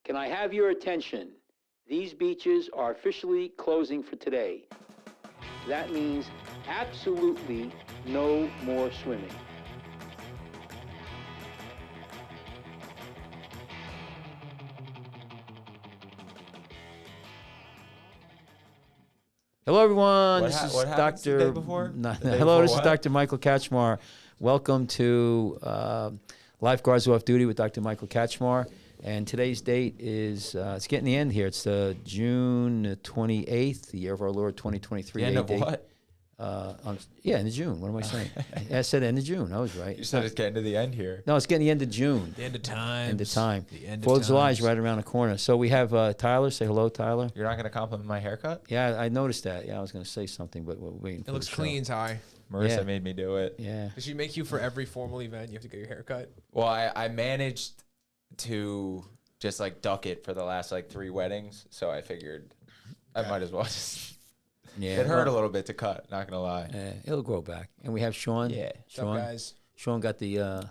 Can I have your attention? These beaches are officially closing for today. That means absolutely no more swimming. Hello, everyone. This is Dr. The day before? Hello, this is Dr. Michael Kachmar. Welcome to Lifeguards Off Duty with Dr. Michael Kachmar. And today's date is, it's getting the end here. It's June 28th, the year of our Lord, 2023. The end of date. what? Yeah, end of June. What am I saying? I said end of June. I was right. You said it's getting to the end here. No, it's getting the end of June. The end of time. End of time. The end of 4th of July is times. right around the corner. So we have Tyler. Say hello, Tyler. You're not going to compliment my haircut? Yeah, I noticed that. Yeah, I was going to say something, but we're waiting for It looks the show. clean, Ty. Marissa made me do it. Yeah. Did she make you for every formal event? You have to get your hair cut? Well, I managed to just like duck it for the last like 3 weddings. So I figured I might as well just... Yeah, it hurt a little bit to cut, not gonna lie. It'll grow back. And we have Sean. Yeah. What's up, guys? Sean got the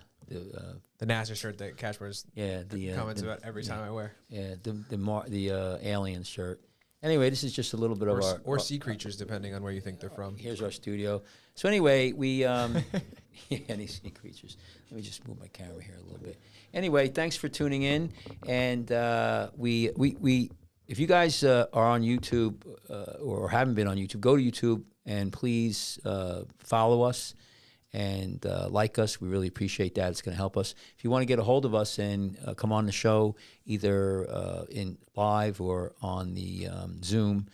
NASA shirt that Cash wears comments about every time I wear. Yeah, the alien shirt. Anyway, this is just a little bit of Or sea creatures, depending on where you think they're from. Here's our studio. So anyway, we yeah, these sea creatures. Let me just move my camera here a little bit. Anyway, thanks for tuning in, and we if you guys are on YouTube or haven't been on YouTube, go to YouTube and please follow us and like us. We really appreciate that. It's going to help us. If you want to get a hold of us and come on the show, either in live or on the Zoom,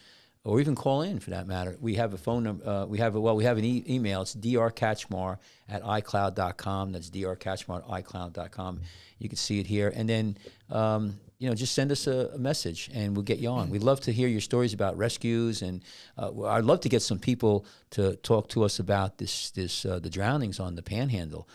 or even call in for that matter, we have a phone number. We have an email. It's drkachmar@icloud.com. That's drkachmar@icloud.com. You can see it here, and then just send us a message and we'll get you on. We'd love to hear your stories about rescues, and I'd love to get some people to talk to us about the drownings on the Panhandle.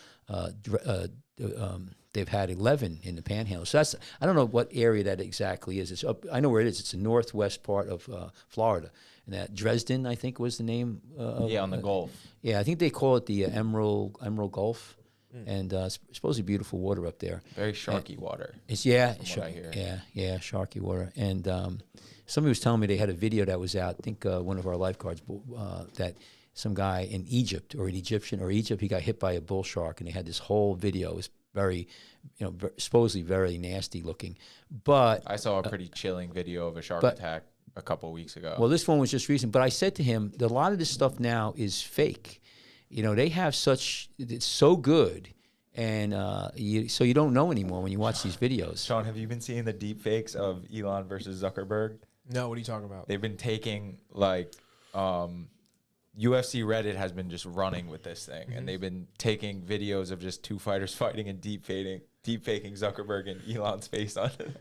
They've had 11 in the Panhandle. So I don't know what area that exactly is. It's up, I know where it is. It's the northwest part of Florida. And that Dresden, I think, was the name. On the Gulf. Yeah, I think they call it the Emerald Gulf. And it's supposed to be beautiful water up there. Very sharky water. It's I hear. yeah, sharky water. And somebody was telling me they had a video that was out. I think one of our lifeguards that some guy in Egypt or an Egyptian or Egypt, he got hit by a bull shark, and they had this whole video. It was very, supposedly very nasty looking. But I saw a pretty chilling video of a shark attack a couple of weeks ago. Well, this one was just recent. But I said to him that a lot of this stuff now is fake. They have it's so good, and so you don't know anymore when you watch these videos. Sean, have you been seeing the deep fakes of Elon versus Zuckerberg? No, what are you talking about? They've been taking UFC Reddit has been just running with this thing, and they've been taking videos of just 2 fighters fighting and deep faking Zuckerberg and Elon's face on it.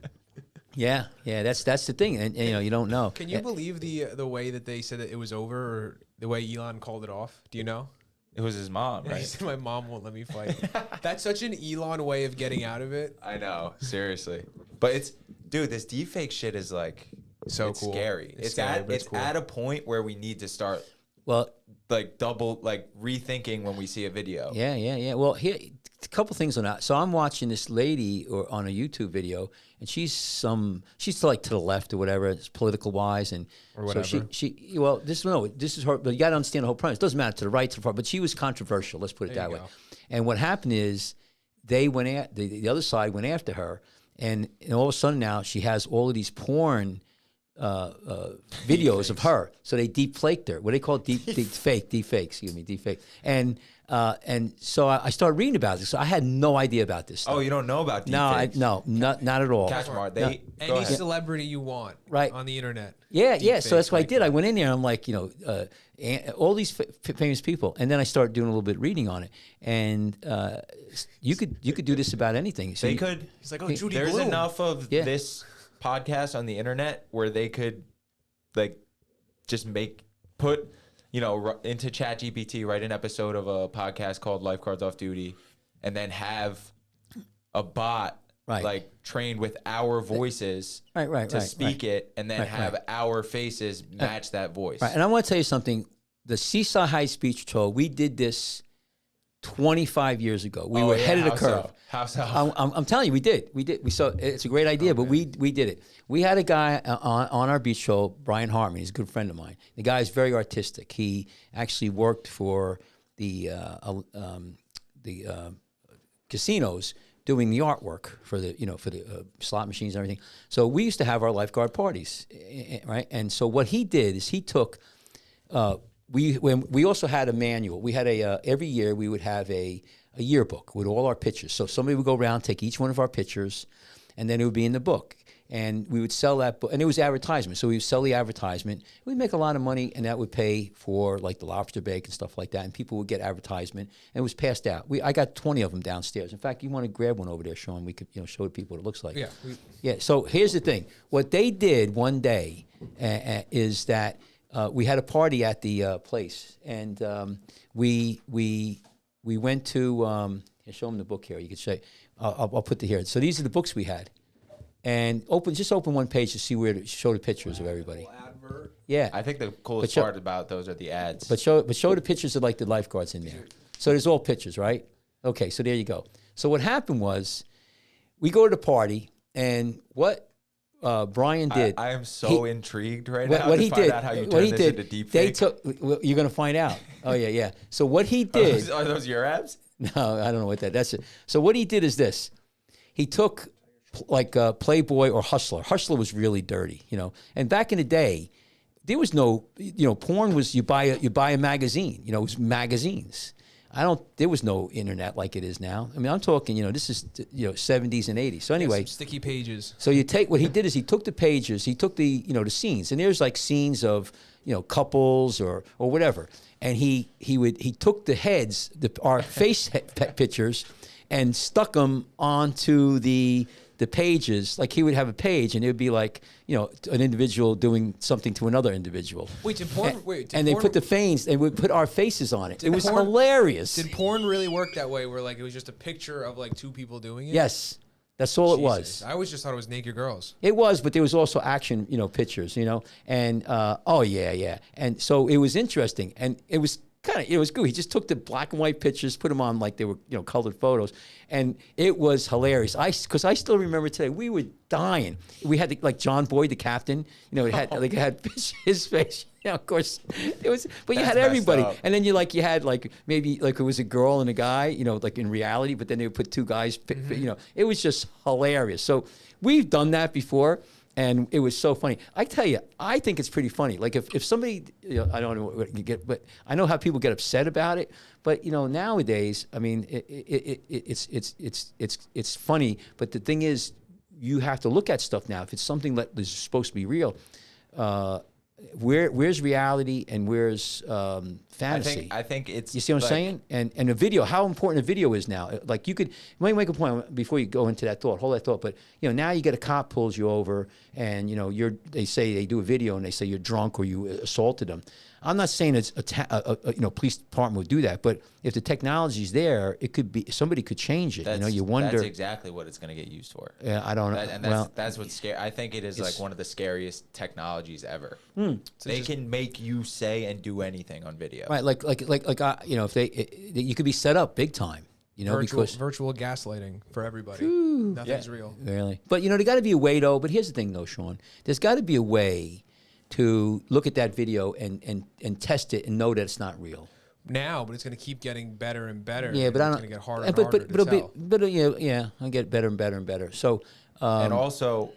Yeah, that's the thing, and you don't know. Can you believe the way that they said that it was over, or the way Elon called it off? Do you know? It was his mom, right? He said, my mom won't let me fight. That's such an Elon way of getting out of it. I know, seriously. But this deepfake shit is like so cool. Scary. It's cool. at a point where we need to start rethinking when we see a video. Yeah. Well, here a couple things on that. So I'm watching this lady on a YouTube video, and she's like to the left or whatever, it's political wise, and or whatever. So this is her. But you got to understand the whole premise. It doesn't matter to the right, to the far, but she was controversial. Let's put it that way. And what happened is they went at the other side went after her, and all of a sudden now she has all of these porn videos of her. So they deep faked her. What do they call it? Deep fake. And so I started reading about this. So I had no idea about this stuff. Oh, you don't know about deep fakes? No, not at all. Kachmar, any celebrity you want on the internet. Yeah. So that's what I did. I went in there and I'm like, all these famous people. And then I started doing a little bit reading on it. And you could do this about anything. So they could. He's like, Judy There's Blume. enough of this podcast on the internet where they could just put into ChatGPT, write an episode of a podcast called Lifeguards Off Duty, and then have a bot trained with our voices to speak it, and then have our faces match that voice. Right. And I want to tell you something. The Seaside Heights Beach Patrol, we did this 25 years ago. We Oh, were yeah, ahead of the how curve. so? How so? I'm telling you, we did. We saw it's a great idea, but we did it. We had a guy on our beach show, Brian Harmon. He's a good friend of mine. The guy is very artistic. He actually worked for the casinos doing the artwork for the slot machines and everything. So we used to have our lifeguard parties, right? And so what he did is he took. We also had a manual. We had every year we would have a yearbook with all our pictures. So somebody would go around, take each one of our pictures, and then it would be in the book. And we would sell that book, and it was advertisement. So we would sell the advertisement. We'd make a lot of money, and that would pay for like the lobster bake and stuff like that. And people would get advertisement, and it was passed out. I got 20 of them downstairs. In fact, you want to grab one over there, Sean? We could show people what it looks like. Yeah. Yeah. So here's the thing. What they did one day is that we had a party at the place, and we went to show them the book here. You could say I'll put it here. So these are the books we had. And just open one page to see where to show the pictures of everybody. Advert. Yeah. I think the coolest part about those are the ads. But show the pictures of like the lifeguards in there. So there's all pictures, right? Okay, so there you go. So what happened was, we go to the party, and what Brian did. I am so intrigued right now what to he find did, out how you what turn he this did, into deep they fake. took. Well, you're gonna find out. Oh yeah. So what he did. Are those your abs? No, I don't know what that's it. So what he did is this. He took like Playboy or Hustler. Hustler was really dirty, And back in the day, there was no, porn was you buy a magazine. It was magazines. There was no internet like it is now. I mean, I'm talking, this is, 70s and 80s. So anyway. Sticky pages. So what he did is he took the pages, he took the, the scenes, and there's like scenes of, couples or whatever. And he took the heads, our face pictures, and stuck them onto the pages. Like he would have a page, and it would be like, an individual doing something to another individual. Wait, did porn? They put the fanes, and would put our faces on it. It was hilarious. Did porn really work that way, where like it was just a picture of like two people doing it? Yes. That's all it was. I always just thought it was naked girls. It was, but there was also action, pictures, and and so it was interesting, and it was kind of, it was good. He just took the black and white pictures, put them on like they were, colored photos, and it was hilarious. Because I still remember today, we were dying. We had like John Boyd, the captain, it had his face. Yeah, of course, it was. But you had everybody, and then you had maybe like it was a girl and a guy, like in reality. But then they would put two guys. It was just hilarious. So we've done that before, and it was so funny. I tell you, I think it's pretty funny. Like if somebody, I don't know what you get, but I know how people get upset about it. But nowadays, I mean, it's funny. But the thing is, you have to look at stuff now. If it's something that is supposed to be real. Where's reality and where's fantasy? I think it's. You see what I'm saying? And a video, how important a video is now. Like you make a point before you go into that thought. Hold that thought. But now you get a cop pulls you over, and they say they do a video and they say you're drunk or you assaulted them. I'm not saying it's police department would do that, but if the technology's there, it could be somebody could change it. You wonder. That's exactly what it's going to get used for. Yeah, I don't know. And that's what's scary. I think it is like one of the scariest technologies ever. So they can make you say and do anything on video. Right, like if you could be set up big time. Virtual gaslighting for everybody. Nothing's real. Really, but there got to be a way though. But here's the thing though, Sean. There's got to be a way to look at that video and test it and know that it's not real. Now, but it's going to keep getting better and better. Yeah, but I don't. It's going to get harder and harder to tell. I'll get better and better and better. So, and also,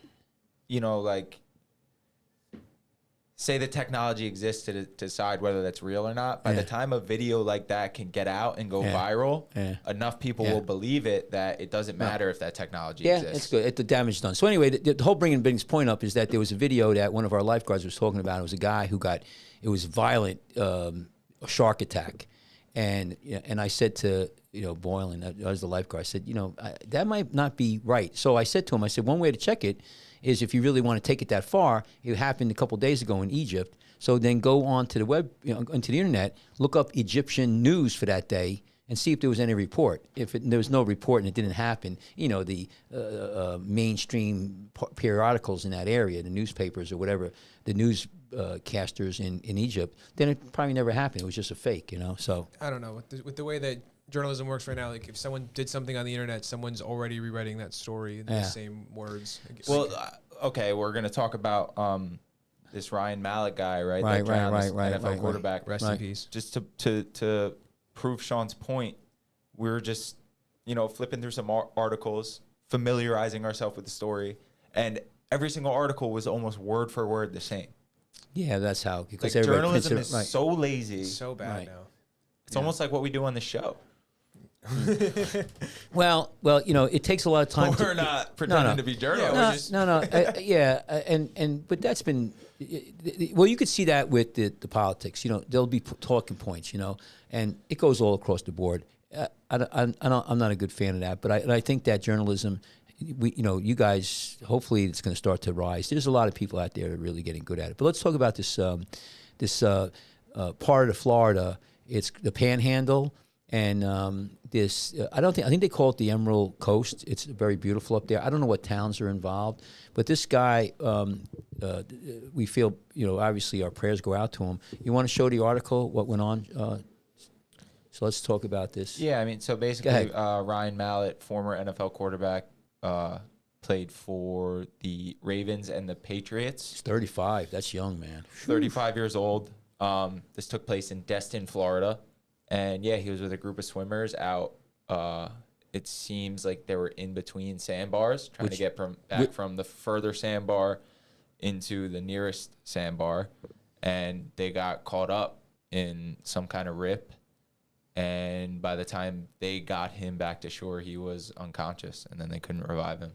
say the technology exists to decide whether that's real or not. By the time a video like that can get out and go viral, enough people will believe it that it doesn't matter if that technology exists. Yeah, it's good. The damage is done. So anyway, the whole bringing Bing's point up is that there was a video that one of our lifeguards was talking about. It was a guy who it was violent, a shark attack. And I said to, Boylan, I was the lifeguard, I said, that might not be right. So I said to him, one way to check it is if you really want to take it that far. It happened a couple of days ago in Egypt. So then go on to the web, onto the internet, look up Egyptian news for that day and see if there was any report. If there was no report and it didn't happen, the mainstream periodicals in that area, the newspapers or whatever, the newscasters in Egypt, then it probably never happened. It was just a fake, So I don't know with the way that journalism works right now. Like if someone did something on the internet, someone's already rewriting that story in the same words. Well, okay, we're gonna talk about this Ryan Mallett guy, right? Right, that drowned this right, NFL quarterback. Rest in peace. Just to prove Sean's point, we're just flipping through some articles, familiarizing ourselves with the story, and every single article was almost word for word the same. Yeah, that's how. Because like journalism is so lazy, so bad now. It's almost like what we do on the show. Well, it takes a lot of time. We're not pretending to be journalists. But that's been, well, you could see that with the politics. There'll be talking points. And it goes all across the board. I'm not a good fan of that, but I think that journalism, you guys, hopefully it's going to start to rise. There's a lot of people out there that are really getting good at it. But let's talk about this part of Florida. It's the Panhandle, and I think they call it the Emerald Coast. It's very beautiful up there. I don't know what towns are involved, but this guy, we feel, obviously our prayers go out to him. You want to show the article, what went on? So let's talk about this. Yeah, I mean, so basically, Ryan Mallett, former NFL quarterback, played for the Ravens and the Patriots. He's 35. That's young, man. 35 years old. This took place in Destin, Florida. And, yeah, he was with a group of swimmers out. It seems like they were in between sandbars, trying to get back from the further sandbar into the nearest sandbar. And they got caught up in some kind of rip. And by the time they got him back to shore, he was unconscious, and then they couldn't revive him.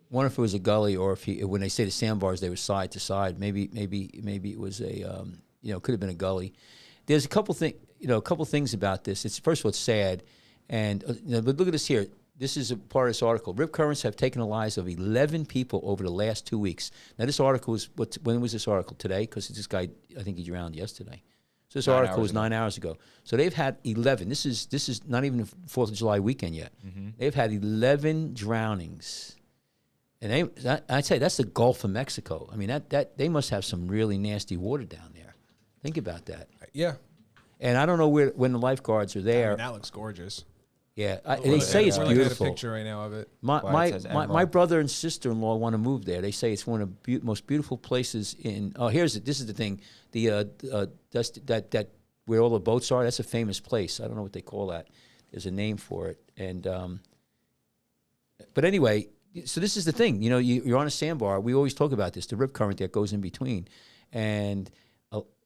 Wonder if it was a gully, or if when they say the sandbars, they were side to side. Maybe it was a could have been a gully. There's a couple things about this. First of all, it's sad, and but look at this here. This is a part of this article. Rip currents have taken the lives of 11 people over the last 2 weeks. Now, this article when was this article? Today? Because this guy, I think he drowned yesterday. So this article was 9 hours ago. So they've had 11. This is not even the 4th of July weekend yet. Mm-hmm. They've had 11 drownings. And I'd say that's the Gulf of Mexico. I mean, that they must have some really nasty water down there. Think about that. Yeah. And I don't know when the lifeguards are there. I mean, that looks gorgeous. Yeah, they say it's beautiful. At a picture right now of it. My brother and sister-in-law want to move there. They say it's one of the most beautiful places in. Oh, this is the thing. That where all the boats are. That's a famous place. I don't know what they call that. There's a name for it. And but anyway, so this is the thing. You're on a sandbar. We always talk about this. The rip current that goes in between, and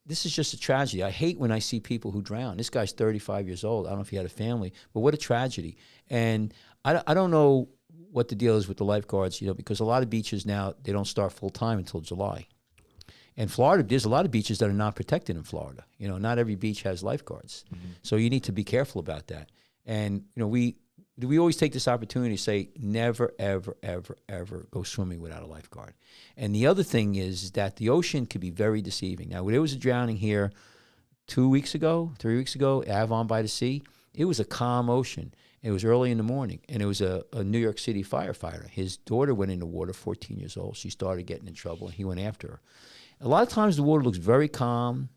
this is just a tragedy. I hate when I see people who drown. This guy's 35 years old. I don't know if he had a family, but what a tragedy. And I don't know what the deal is with the lifeguards, because a lot of beaches now, they don't start full-time until July. And Florida, there's a lot of beaches that are not protected in Florida. Not every beach has lifeguards. Mm-hmm. So you need to be careful about that. And, we always take this opportunity to say, never, ever, ever, ever go swimming without a lifeguard. And the other thing is that the ocean can be very deceiving. Now, there was a drowning here 3 weeks ago, Avon by the Sea. It was a calm ocean. It was early in the morning, and it was a New York City firefighter. His daughter went in the water, 14 years old. She started getting in trouble, and he went after her. A lot of times the water looks very calm.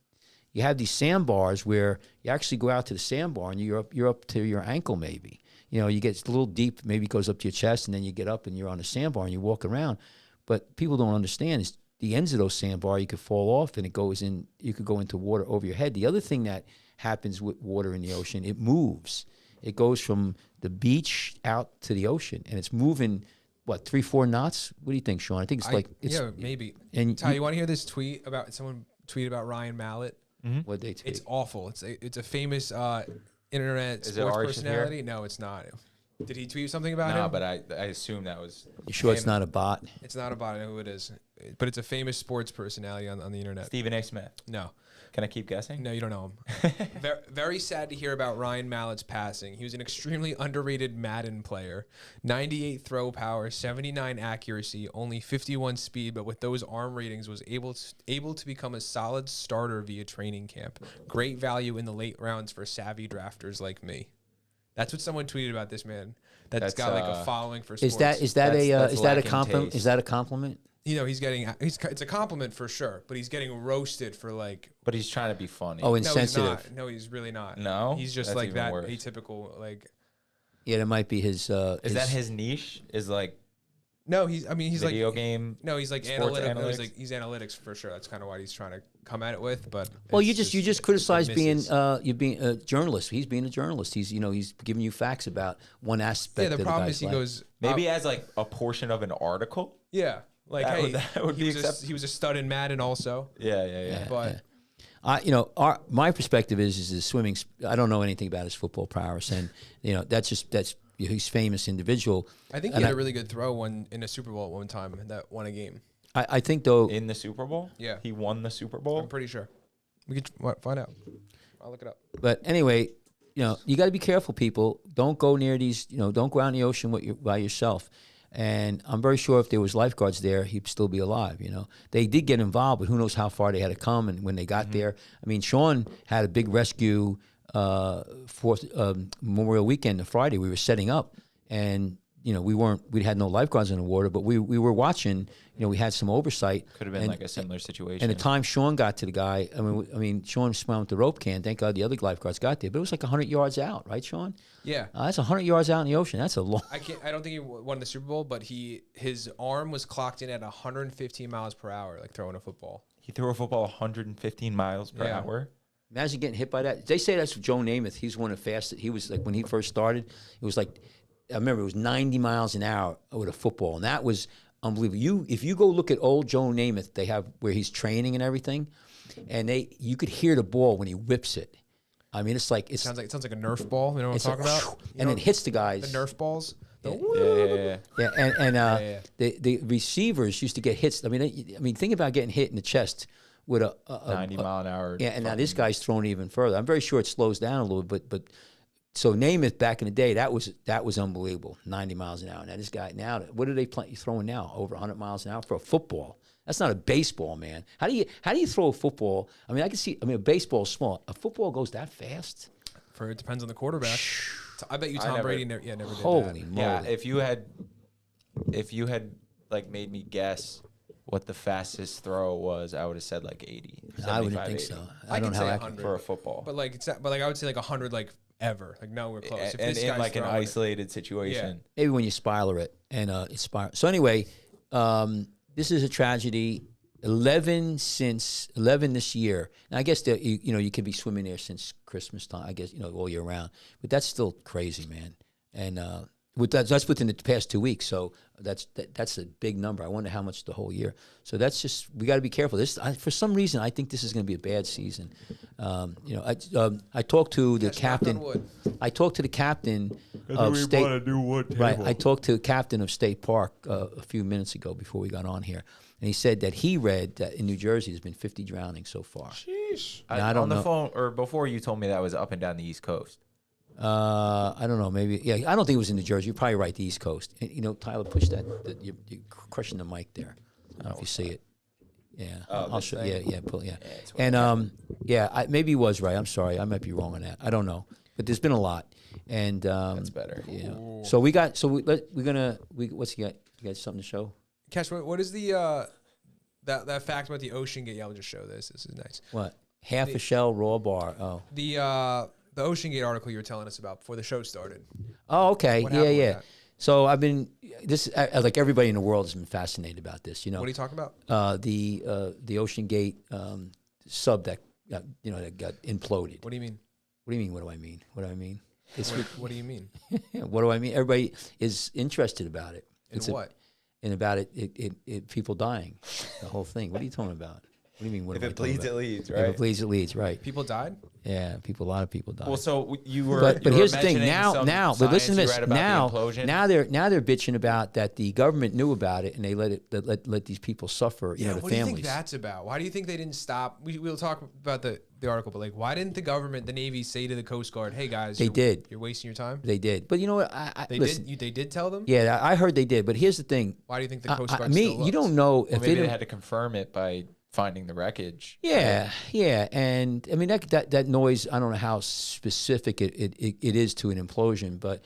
You have these sandbars where you actually go out to the sandbar, and you're up to your ankle maybe. You get a little deep, maybe it goes up to your chest, and then you get up and you're on a sandbar and you walk around. But people don't understand is the ends of those sandbar, you could fall off and it goes in, you could go into water over your head. The other thing that happens with water in the ocean, it moves. It goes from the beach out to the ocean, and it's moving, 3-4 knots? What do you think, Sean? I think it's maybe. And Ty, you want to hear this tweet someone tweeted about Ryan Mallett? Mm-hmm. What they tweet? It's awful. It's a famous internet sports personality. No, it's not. Did he tweet something about him? No, but I assume that was. You sure it's not a bot? It's not a bot. I know who it is. But it's a famous sports personality on the internet. Stephen A. Smith. No. Can I keep guessing? No, you don't know him. very, very sad to hear about Ryan Mallett's passing. He was an extremely underrated Madden player. 98 throw power, 79 accuracy, only 51 speed, but with those arm ratings was able to become a solid starter via training camp. Great value in the late rounds for savvy drafters like me. That's what someone tweeted about this man. That's got like a following for sports. Is that a compliment? taste. Is that a compliment? he's getting it's a compliment for sure, but he's getting roasted for like. But he's trying to be funny. Oh, No, he's insensitive. not. No, he's really not. No? He's just That's like even that worse. atypical like. Yeah, that might be his. Is that his niche? Is like No, he's video like game? no, he's like sports analytics. No, analytics? he's analytics for sure. That's kind of what he's trying to come at it with. But Well, it's you just criticize it being misses. you being a journalist. He's being a journalist. He's he's giving you facts about one aspect. Yeah, the of problem guy's is he life. goes Maybe as like a portion of an article. yeah, like That hey, would- that would he be was a, accept- he was a stud in Madden also, Yeah. but my perspective is his swimming. I don't know anything about his football prowess, and that's he's famous individual. I think he And had a really good throw in a Super Bowl at one time that won a game. I think though. In the Super Bowl? Yeah. He won the Super I'm Bowl? pretty sure. We could find out. I'll look it up. But anyway, you got to be careful, people. Don't go near these. Don't go out in the ocean by yourself. And I'm very sure if there was lifeguards there, he'd still be alive. They did get involved, but who knows how far they had to come and when they got there. I mean, Sean had a big rescue for Memorial Weekend, the Friday. We were setting up, and we had no lifeguards in the water, but we were watching. We had some oversight. Could have been like a similar situation. And the time Sean got to the guy, I mean, Sean swam with the rope can. Thank God the other lifeguards got there, but it was like 100 yards out, right, Sean? Yeah. That's 100 yards out in the ocean. That's a long. I don't think he won the Super Bowl, but his arm was clocked in at 115 miles per hour, like throwing a football. He threw a football 115 miles per Yeah. hour. Imagine getting hit by that. They say that's Joe Namath. He's one of the fastest. He was like when he first started. It was like I remember it was 90 miles an hour with a football, and that was unbelievable. If you go look at old Joe Namath, they have where he's training and everything, and you could hear the ball when he whips it. I mean, it sounds It sounds like a Nerf ball. You know what I'm it's talking like, about? and it hits the guys. The Nerf balls. Yeah. Yeah, and Yeah. the receivers used to get hits. I mean, think about getting hit in the chest with a 90 mile an hour. yeah. And now this guy's thrown even further. I'm very sure it slows down a little bit, but so Namath back in the day, that was unbelievable, 90 miles an hour. Now this guy what are they throwing now? Over 100 miles an hour for a football. That's not a baseball, man. How do you throw a football? I mean, I can see. I mean, a baseball's small. A football goes that fast? It depends on the quarterback. I bet you Tom Brady never did Holy that. moly! Yeah, if you had like made me guess what the fastest throw was, I would have said like 80. I wouldn't 75, think 80 so. I I don't could know how say that 100. for a football. But I would say like 100 like ever. Like no, we're close. If And this in guy's like an throwing it- isolated situation. maybe when you spiral it and it spiral. So anyway, this is a tragedy. 11 this year. Now I guess that you could be swimming there since Christmas time. I guess all year round, but that's still crazy, man. And that's within the past 2 weeks. So that's a big number. I wonder how much the whole year. So that's just we got to be careful. For some reason I think this is going to be a bad season. I talked to the Yes, knock on captain. wood. I talked to the captain of State. Right, I talked to the captain of State Park a few minutes ago before we got on here, and he said that he read that in New Jersey there's been 50 drownings so far. Sheesh. Now, I don't on the know. phone or before you told me that was up and down the East Coast. I don't know. Maybe I don't think it was in New Jersey. You're probably right. The East Coast. And, Tyler, push that. You're crushing the mic there. I don't know if you see it. Yeah, I'll this show. thing? Yeah, pull. Yeah, it's and maybe he was right. I'm sorry. I might be wrong on that. I don't know. But there's been a lot, and That's better. Yeah. So we got. So what's he got? You got something to show? Cash, what is the that fact about the Ocean Gate? Yeah, I'll just show this. This is nice. What? Half a shell raw bar. Oh. The Ocean Gate article you were telling us about before the show started. Oh, okay. What happened with Yeah. that? So I've been like everybody in the world has been fascinated about this. What are you talking about? The Ocean Gate sub that got imploded. What do you mean? What do you mean? What do I mean? What do I mean? What do you mean? What do I mean? Everybody is interested about it. In what? And about it people dying, the whole thing. What are you talking about? What do you mean? What If am I it talking bleeds, about? it leads, If right? it bleeds, it leads. Right. People died? Yeah. A lot of people died. Well, so you were. But you were here's the thing. mentioning some But listen to science you this. read about the implosion. Now they're bitching about that the government knew about it and they let these people suffer. The What do you families. think that's about? Why do you think they didn't stop? We'll talk about the article, but like, why didn't the government, the Navy, say to the Coast Guard, "Hey guys, you're wasting your time"? They did. But you know what? Listen, They did tell them. Yeah, I heard they did. But here's the thing. Why do you think the Coast Guard? You don't know if Maybe they didn't- had to confirm it by finding the wreckage. Yeah, yeah, and I mean that noise. I don't know how specific it is to an implosion, but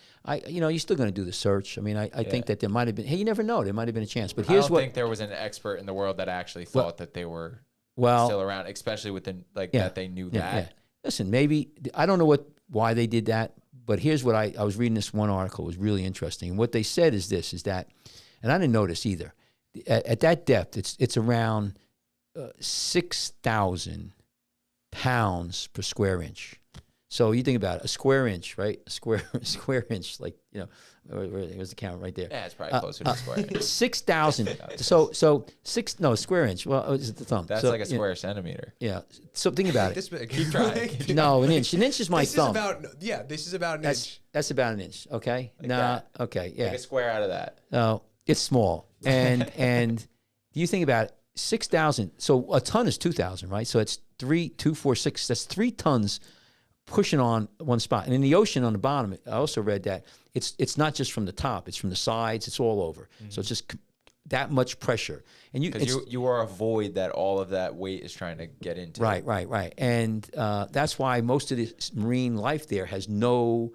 you're still going to do the search. I mean, I think that there might have been. Hey, you never know. There might have been a chance. But here's I don't think there was an expert in the world that actually thought that they were still around, especially with that they knew that. Yeah. Listen, maybe I don't know why they did that, but here's what I was reading this one article. It was really interesting. And what they said is that, and I didn't know this either. At that depth, it's around 6,000 pounds per square inch. So you think about it, a square inch, right? A square inch, like, where's the count right there? Yeah, it's probably closer to a square inch. 6,000. So square inch. Well, is it the thumb? That's like a square centimeter. Yeah. So think about it. This big. Keep trying. No, an inch. An inch is my thumb. This is about an inch. That's about an inch. Okay. Okay. Yeah. Make a square out of that. No, it's small. And you think about it, 6,000. So a ton is 2,000, right? So it's 2, 4, 6. That's 3 tons pushing on one spot. And in the ocean on the bottom, I also read that it's not just from the top, it's from the sides, it's all over. So it's just that much pressure. And you are a void that all of that weight is trying to get into. Right. And that's why most of the marine life there has no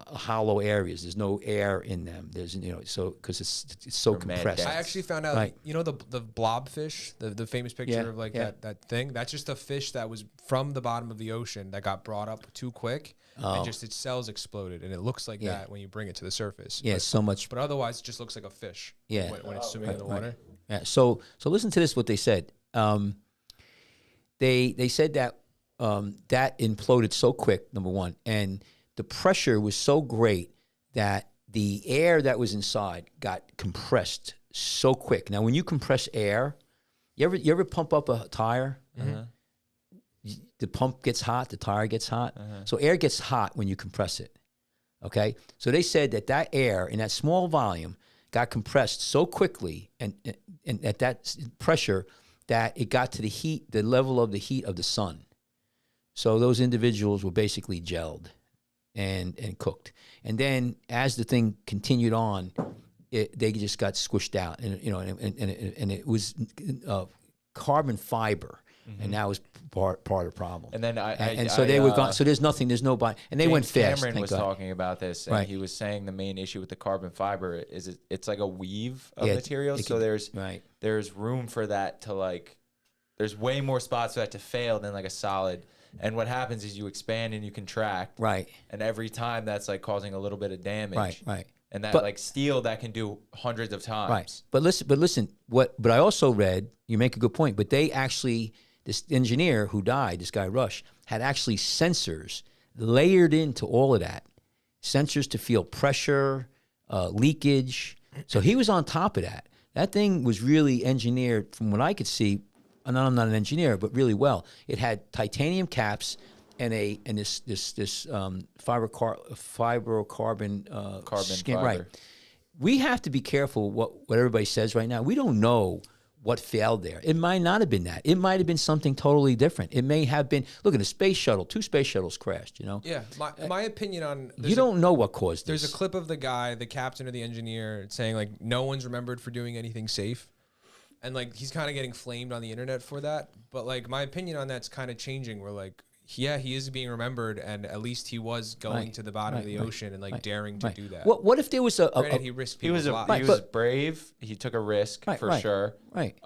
hollow areas. There's no air in them. There's because it's so compressed. I actually found out, the blobfish, the famous picture of that thing. That's just a fish that was from the bottom of the ocean that got brought up too quick, and just its cells exploded, and it looks like that when you bring it to the surface. Yeah, so much. But otherwise, it just looks like a fish. Yeah, when it's swimming in the water. Yeah. So listen to this. What they said. They said that that imploded so quick. Number one, and the pressure was so great that the air that was inside got compressed so quick. Now, when you compress air, you ever pump up a tire? The pump gets hot, the tire gets hot. So air gets hot when you compress it. Okay? So they said that air in that small volume got compressed so quickly and at that pressure that it got to the level of the heat of the sun. So those individuals were basically gelled and cooked. And then as the thing continued on, they just got squished out, and it was carbon fiber, and that was part of the problem. And then so they were gone. So there's no body, and they James went fast. Cameron was talking about this, and he was saying the main issue with the carbon fiber is it's like a weave of material. So there's room for that to there's way more spots for that to fail than like a solid. And what happens is you expand and you contract. Right. And every time that's causing a little bit of damage. Right. And that steel that can do hundreds of times. Right. But listen, but I also read, you make a good point, but they actually, this engineer who died, this guy Rush, had actually sensors layered into all of that. Sensors to feel pressure, leakage. So he was on top of that. That thing was really engineered, from what I could see. And I'm not an engineer, but really well. It had titanium caps and this fibrocarbon skin. Fiber. Right. We have to be careful what everybody says right now. We don't know what failed there. It might not have been that. It might have been something totally different. It may have been. Look at a space shuttle. 2 space shuttles crashed. Yeah. My opinion on you don't know what caused this. There's a clip of the guy, the captain or the engineer, saying no one's remembered for doing anything safe. And he's kind of getting flamed on the internet for that. But my opinion on that's kind of changing. We're he is being remembered, and at least he was going to the bottom of the ocetion and daring to do that. What if there was Granted, he risked people's lives. He was brave. He took a risk for sure. Right.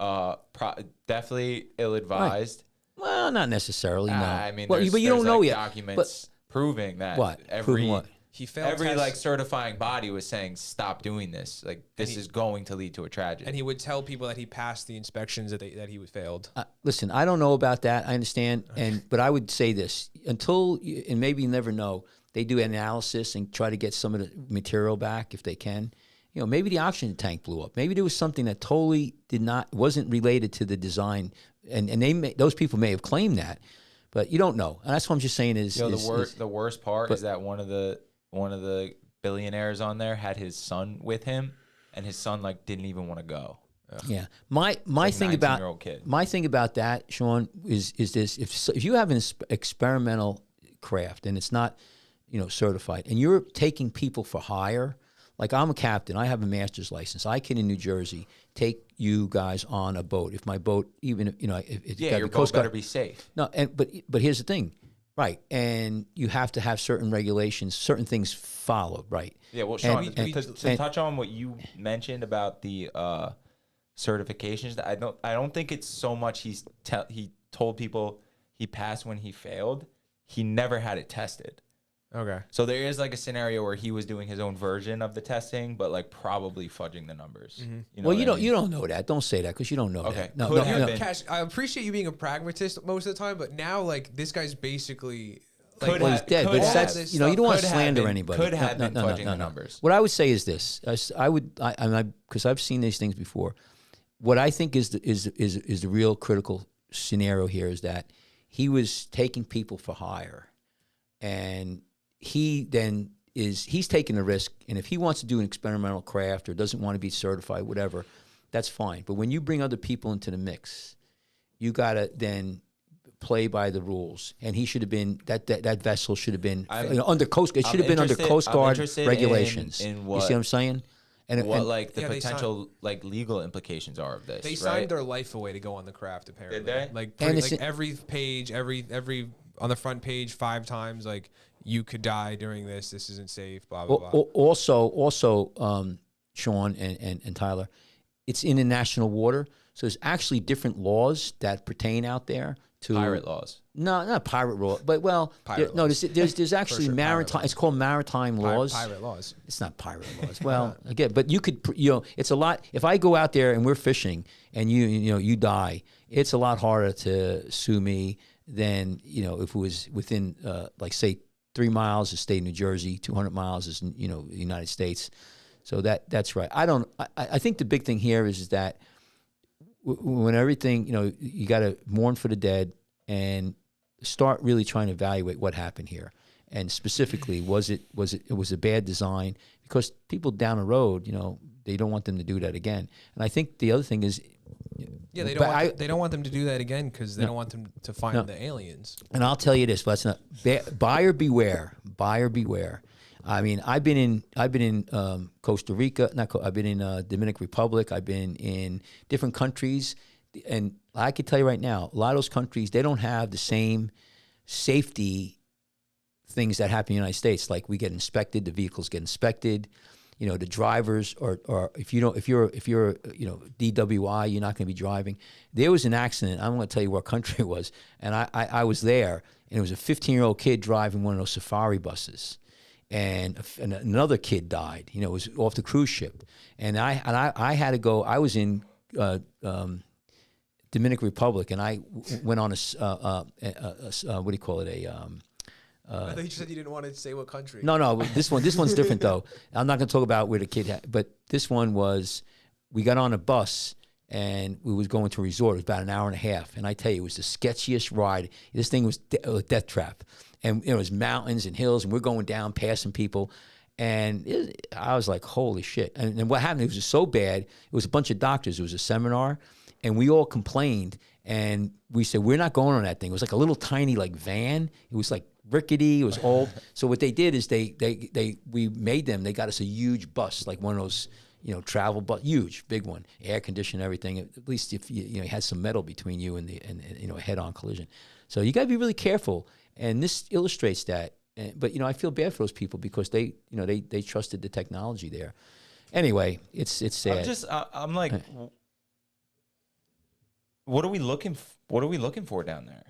Definitely ill-advised. Right. Well, not necessarily. No. I mean, but you don't know yet. Documents proving that. What? Proving what? He failed every certifying body was saying, stop doing this. This is going to lead to a tragedy. And he would tell people that he passed the inspections that he failed. Listen, I don't know about that. I understand, but I would say this: and maybe you never know, they do analysis and try to get some of the material back if they can. Maybe the oxygen tank blew up. Maybe there was something that totally wasn't related to the design, and those people may have claimed that, but you don't know. And that's what I'm just saying is the worst part is that one of the billionaires on there had his son with him, and his son didn't even want to go. Yeah, my thing about that, Sean, is this: if you have an experimental craft and it's not certified, and you're taking people for hire, Like I'm a captain. I have a master's license. I can in New Jersey take you guys on a boat. If my boat, even if, if Yeah, your boat better be safe. No, but here's the thing, right? And you have to have certain regulations, certain things followed, right? Yeah, well, Sean, to touch on what you mentioned about the certifications, I don't think it's so much he told people he passed when he failed. He never had it tested. Okay. So there is like a scenario where he was doing his own version of the testing, but like probably fudging the numbers. Mm-hmm. You know you don't know that. Don't say that because you don't know that. No, Cash, I appreciate you being a pragmatist most of the time, but now like this guy's basically well, he's dead. But that's you don't want to slander anybody. Could have been fudging the numbers. What I would say is this: because I've seen these things before. What I think is the real critical scenario here is that he was taking people for hire, and he's taking a risk, and if he wants to do an experimental craft or doesn't want to be certified, whatever, that's fine. But when you bring other people into the mix, you gotta then play by the rules. And he should have been that vessel should have been under Coast. It should have been under Coast Guard regulations. In what, you see what I'm saying? And the potential legal implications are of this. They signed their life away to go on the craft. Apparently, did they? Like every page, every on the front page 5 times, like you could die during this. This isn't safe. Blah blah blah. Also, Sean and Tyler, it's in international water, so there's actually different laws that pertain out there to pirate laws. No, not pirate law, but there's actually maritime. It's called maritime laws. Pirate laws. It's not pirate laws. Well, again, but you could, it's a lot. If I go out there and we're fishing and you die, it's a lot harder to sue me than if it was within like say 3 miles of state of New Jersey, 200 miles is the United States. So that's right. I think the big thing here is that when everything you got to mourn for the dead and start really trying to evaluate what happened here, and specifically was it a bad design, because people down the road they don't want them to do that again. And I think the other thing is they don't want them to do that again because they don't want them to find the aliens. And I'll tell you this, but that's not buyer beware. Buyer beware. I mean, I've been in Costa Rica. I've been in Dominican Republic. I've been in different countries, and I can tell you right now, a lot of those countries, they don't have the same safety things that happen in the United States. Like we get inspected, the vehicles get inspected. The drivers, or if you're DWI, you're not going to be driving. There was an accident. I'm going to tell you what country it was, and I was there, and it was a 15-year-old kid driving one of those safari buses. And another kid died. It was off the cruise ship, and I had to go. I was in Dominican Republic, and I went on a what do you call it? I thought you said you didn't want to say what country. No. This one's different though. I'm not going to talk about where the kid had, but this one was. We got on a bus and we was going to a resort. It was about an hour and a half, and I tell you, it was the sketchiest ride. This thing was a death trap. And it was mountains and hills, and we're going down, passing people. And I was like, holy shit. And what happened, it was just so bad. It was a bunch of doctors. It was a seminar, and we all complained. And we said, we're not going on that thing. It was like a little tiny van. It was like rickety. It was old. So what they did is we made them. They got us a huge bus, like one of those, travel bus, huge, big one, air conditioned, everything. At least if you had some metal between you and a head-on collision. So you got to be really careful. And this illustrates that. But I feel bad for those people because they trusted the technology there. Anyway, it's sad. I'm like, what are we looking for down there?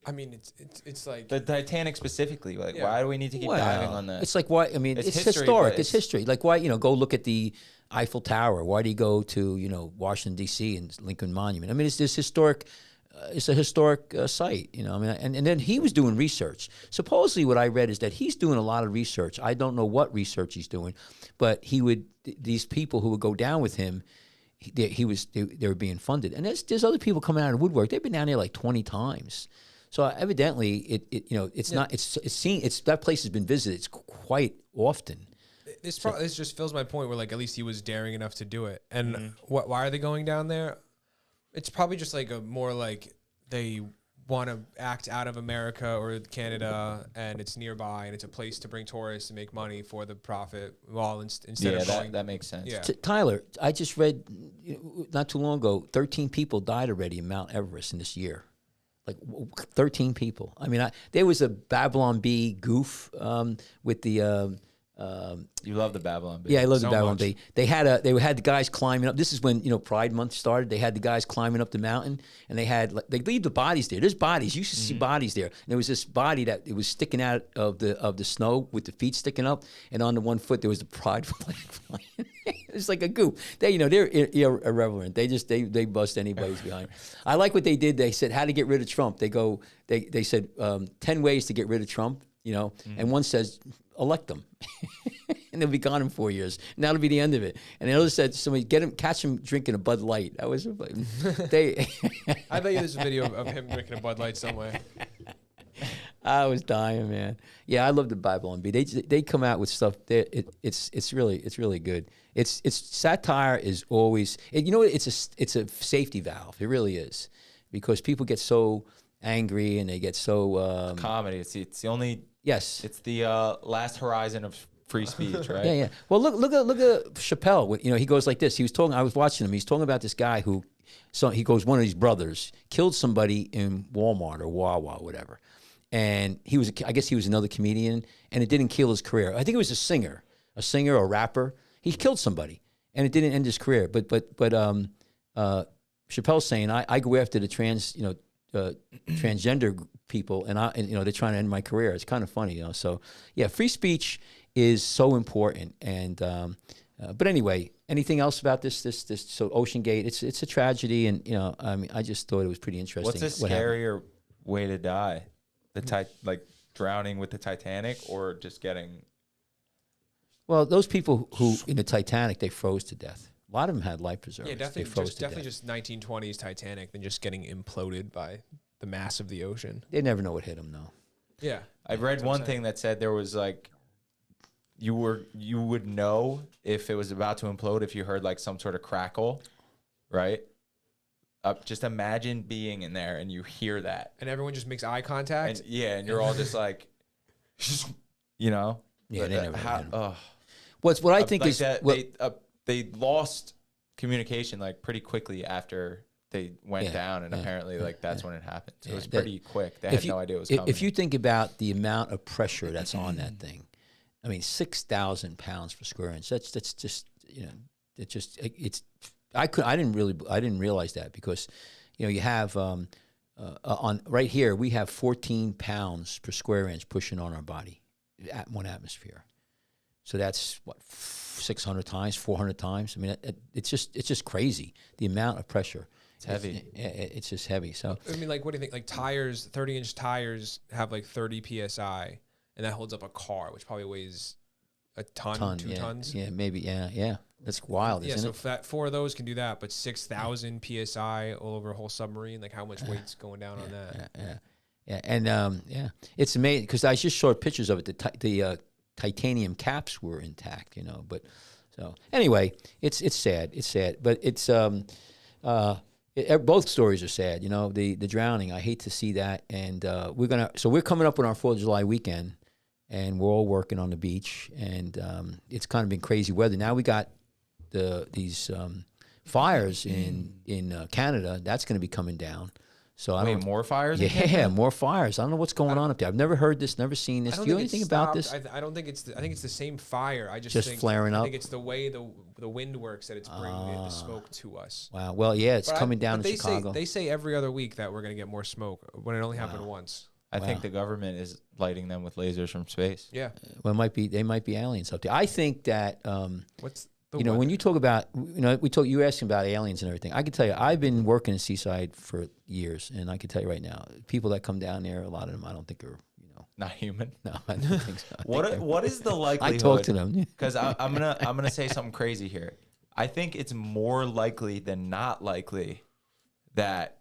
I mean, it's like the Titanic specifically. Like, why do we need to keep diving on that? It's like why? I mean, it's historic. It's history. Like why? Go look at the Eiffel Tower. Why do you go to Washington D.C. and Lincoln Monument? I mean, it's this historic. It's a historic site, and then he was doing research. Supposedly what I read is that he's doing a lot of research. I don't know what research he's doing, but these people who would go down with him, they were being funded. And there's other people coming out of the woodwork. They've been down there like 20 times. So evidently that place has been visited quite often. This just fills my point where like at least he was daring enough to do it. And why are they going down there? It's probably just like a more like they want to act out of America or Canada, and it's nearby, and it's a place to bring tourists and make money for the profit. Well, instead of going, that makes sense. Yeah. Tyler, I just read not too long ago, 13 people died already in Mount Everest in this year. Like 13 people. I mean, there was a Babylon Bee goof with the. You love the Babylon Bee. Yeah, I love So the Babylon much. Bee. They had the guys climbing up. This is when Pride Month started. They had the guys climbing up the mountain, and they leave the bodies there. There's bodies. You used to see bodies there. And there was this body that it was sticking out of the snow with the feet sticking up, and on the one foot there was the Pride flag flying. It's like a goof. They're irreverent. They bust anybody's behind. I like what they did. They said how to get rid of Trump. They said 10 ways to get rid of Trump. And one says elect them, and they'll be gone in 4 years. And that'll be the end of it. And the other said somebody catch him drinking a Bud Light. That was they. I bet you there's a video of him drinking a Bud Light somewhere. I was dying, man. Yeah, I love the Babylon Bee. They come out with stuff. It's really good. It's satire is always. It's a safety valve. It really is, because people get so angry and they get so Comedy. It's the only. Yes. It's the last horizon of free speech, right? Yeah. Well, look at Chappelle. He goes like this. He was talking. I was watching him. He's talking about this guy who, he goes, one of these brothers killed somebody in Walmart or Wawa, whatever, and I guess he was another comedian, and it didn't kill his career. I think it was a singer or rapper. He killed somebody, and it didn't end his career. But Chappelle's saying I go after the transgender people, and they're trying to end my career. It's kind of funny, So yeah, free speech is so important. And but anyway, anything else about this? So Ocean Gate, it's a tragedy, and I mean, I just thought it was pretty interesting. What's a scarier way to die? Like drowning with the Titanic, or just getting? Well, those people who in the Titanic, they froze to death. A lot of them had life preservers. Yeah, They froze to definitely death. just 1920s Titanic than just getting imploded by the mass of the ocean. They never know what hit them, though. Yeah. I read one thing that said there was like, you would know if it was about to implode if you heard like some sort of crackle, right? Just imagine being in there and you hear that, And everyone just makes eye contact. and you're all just like, Yeah, But, they never hit 'em. ugh. What I think Like is that, what- they lost communication like pretty quickly after they went Yeah, down, and yeah, apparently like that's when it happened. So it was that- pretty quick. They had no idea it was coming. If you think about the amount of pressure that's on that thing, I mean, 6,000 pounds per square inch. That's just I didn't realize that, because you have on right here we have 14 pounds per square inch pushing on our body at one atmosphere. So that's what, 600 times, 400 times. I mean, it's just crazy, the amount of pressure. It's heavy. It's just heavy. So I mean, like, what do you think? Like tires, 30-inch tires have like 30 psi, and that holds up a car, which probably weighs a ton, 2 yeah, tons. Yeah, maybe. Yeah. That's wild, Yeah, isn't so it? 4 of those can do that, but 6,000 psi all over a whole submarine. Like, how much weight's going down on that? Yeah, and it's amazing, because I just saw pictures of it. The titanium caps were intact, But so anyway, it's sad. It's sad, but it's both stories are sad. The drowning. I hate to see that, and we're coming up on our 4th of July weekend, and we're all working on the beach, and it's kind of been crazy weather. Now we got these fires in Canada. That's going to be coming down. So I don't. More fires? Yeah, more fires. I don't know what's going on up there. I've never heard this, never seen this. Do you know anything about this? I don't think it's. I think it's the same fire. I just think, flaring up? I think it's the way the wind works that it's bringing the smoke to us. Wow. Well, yeah, it's coming down but in Chicago. They say every other week that we're going to get more smoke when it only happened once. I think the government is lighting them with lasers from space. Yeah. Well, they might be aliens up there. I think that What's when you talk about you asking about aliens and everything. I can tell you, I've been working in Seaside for years, and I can tell you right now, people that come down there, a lot of them, I don't think are Not human. No, I don't think so. What is the likelihood? I talk to them Because I'm gonna say something crazy here. I think it's more likely than not likely that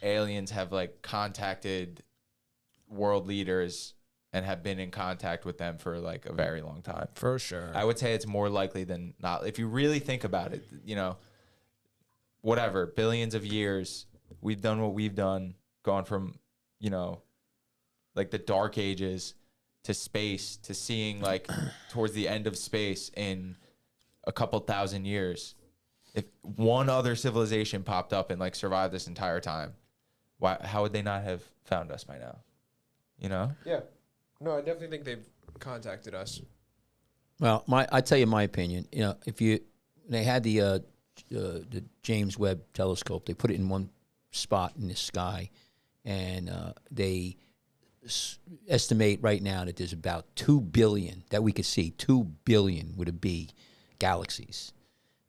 aliens have like contacted world leaders and have been in contact with them for like a very long time. For sure. I would say it's more likely than not. If you really think about it, whatever, billions of years, we've done what we've done. gone from, you know, like the dark ages to space to seeing like towards the end of space in a couple thousand years. If one other civilization popped up and like survived this entire time, how would they not have found us by now? You know? Yeah. No, I definitely think they've contacted us. Well, I tell you my opinion. You know, they had the James Webb telescope, they put it in one spot in the sky, and they estimate right now that there's about 2 billion that we could see. 2 billion with a B galaxies.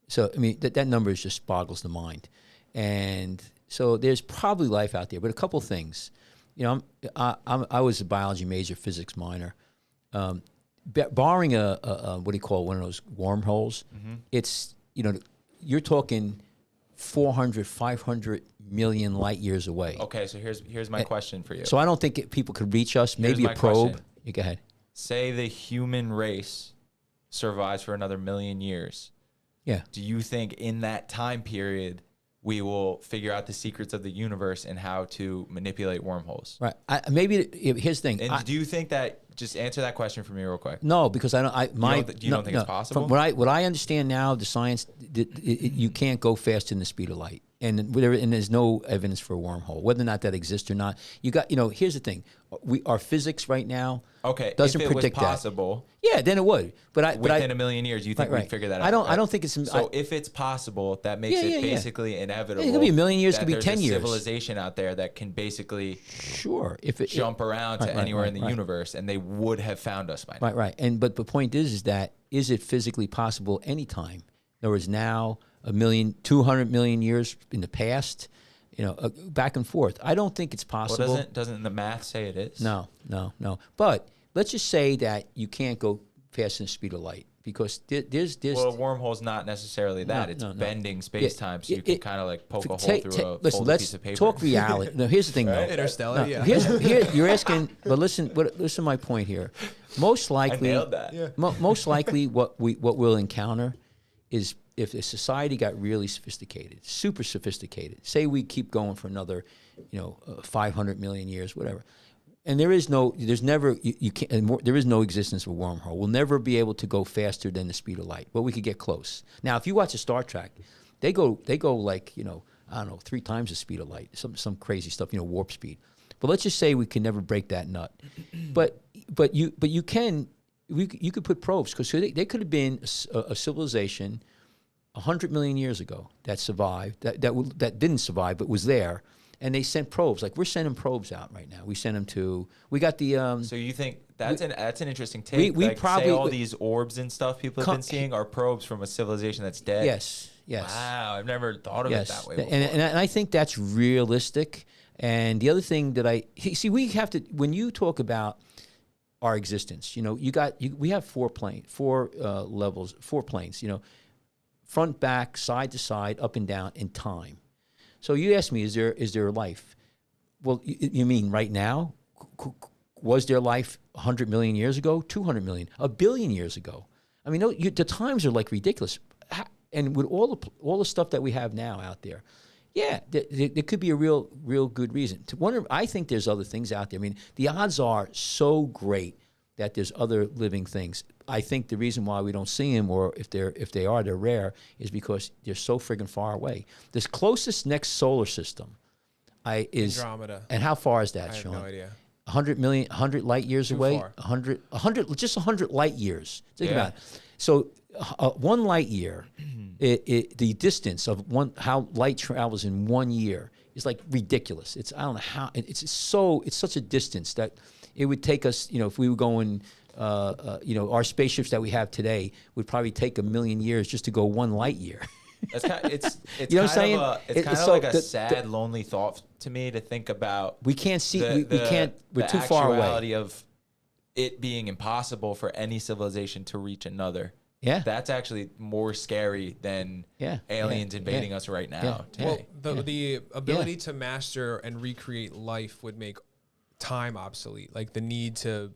So I mean that number just boggles the mind, and so there's probably life out there. But a couple things, you know, I was a biology major, physics minor. Barring a what do you call it, one of those wormholes, it's, you know, you're talking 400, 500 million light years away. Okay, so here's my question for you. So I don't think people could reach us. Maybe a probe. Question. You go ahead. Say the human race survives for another 1,000,000 years. Yeah. Do you think in that time period we will figure out the secrets of the universe and how to manipulate wormholes? Right. Here's the thing. And do you think that? Just answer that question for me real quick. No, because I don't. You don't think it's possible? From what I understand now, the science, you can't go faster than the speed of light, and there's no evidence for a wormhole, whether or not that exists or not. Here's the thing: our physics right now, doesn't if it predict was possible, that. Yeah, then it would. But within 1,000,000 years, you think we'd figure that out? I don't think it's. So if it's possible, that makes it basically inevitable. It could be 1,000,000 years. It could be there's 10 a years. Civilization out there that can basically jump around to anywhere in the universe, and they would have found us by now. Right. But the point is that is it physically possible anytime? There was now 200 million years in the past, you know, back and forth. I don't think it's possible. Well, doesn't the math say it is? No. But let's just say that you can't go faster than the speed of light, because there's well, a wormhole's not necessarily that. It's bending space-time, so you can kind of like poke a hole through a folded piece of paper. Let's talk reality. No, here's the thing, though. Interstellar, You're asking, but listen to my point here. Most likely, I nailed that. Yeah. Most likely, what we'll encounter is if the society got really sophisticated, super sophisticated. Say we keep going for another, 500 million years, whatever. And there is no existence of a wormhole. We'll never be able to go faster than the speed of light, but we could get close. Now, if you watch a Star Trek, they go like, I don't know, 3 times the speed of light, some crazy stuff, warp speed. But let's just say we can never break that nut. But you could put probes, because they could have been a civilization 100 million years ago that survived, that didn't survive but was there. And they sent probes. Like, we're sending probes out right now. We sent them to. We got the. So you think that's an interesting take? We probably say all these orbs and stuff people have been seeing are probes from a civilization that's dead. Yes. Wow, I've never thought of it that way before. And I think that's realistic. And the other thing that we have to, when you talk about our existence, we have 4 levels, 4 planes. Front, back, side to side, up and down, and time. So you ask me, is there life? Well, you mean right now? Was there life 100 million years ago, 200 million, 1 billion years ago? I mean, the times are like ridiculous. And with all the stuff that we have now out there, yeah, there could be a real good reason. I think there's other things out there. I mean, the odds are so great that there's other living things. I think the reason why we don't see them, or if they are, they're rare, is because they're so friggin' far away. This closest next solar system is Andromeda. And how far is that, Sean? I have no idea. 100 light years Too away. far. 100 light years. Think about it. So 1 light year, the distance of how light travels in 1 year is like ridiculous. I don't know how. It's such a distance that it would take us. If we were going. Our spaceships that we have today would probably take 1 million years just to go 1 light year. It's kind of so like a sad, lonely thought to me to think about. We can't see. We can't. We're too far away. The actuality of it being impossible for any civilization to reach another. Yeah, that's actually more scary than aliens invading us right now. Well, the ability to master and recreate life would make time obsolete. Like the need to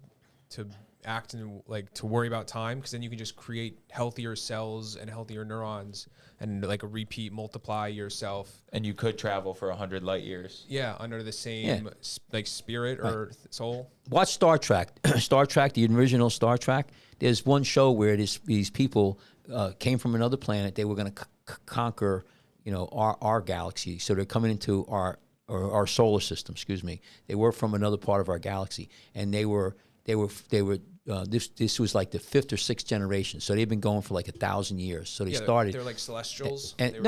act and like to worry about time, because then you can just create healthier cells and healthier neurons and like repeat multiply yourself. And you could travel for 100 light years. Yeah, under the same like spirit or soul. Watch Star Trek. Star Trek, the original Star Trek. There's one show where these people came from another planet. They were going to conquer, our galaxy. So they're coming into our solar system. Excuse me. They were from another part of our galaxy, and they were. This was like the 5th or 6th generation. So they've been going for like 1,000 years. So they started. They're like celestials. They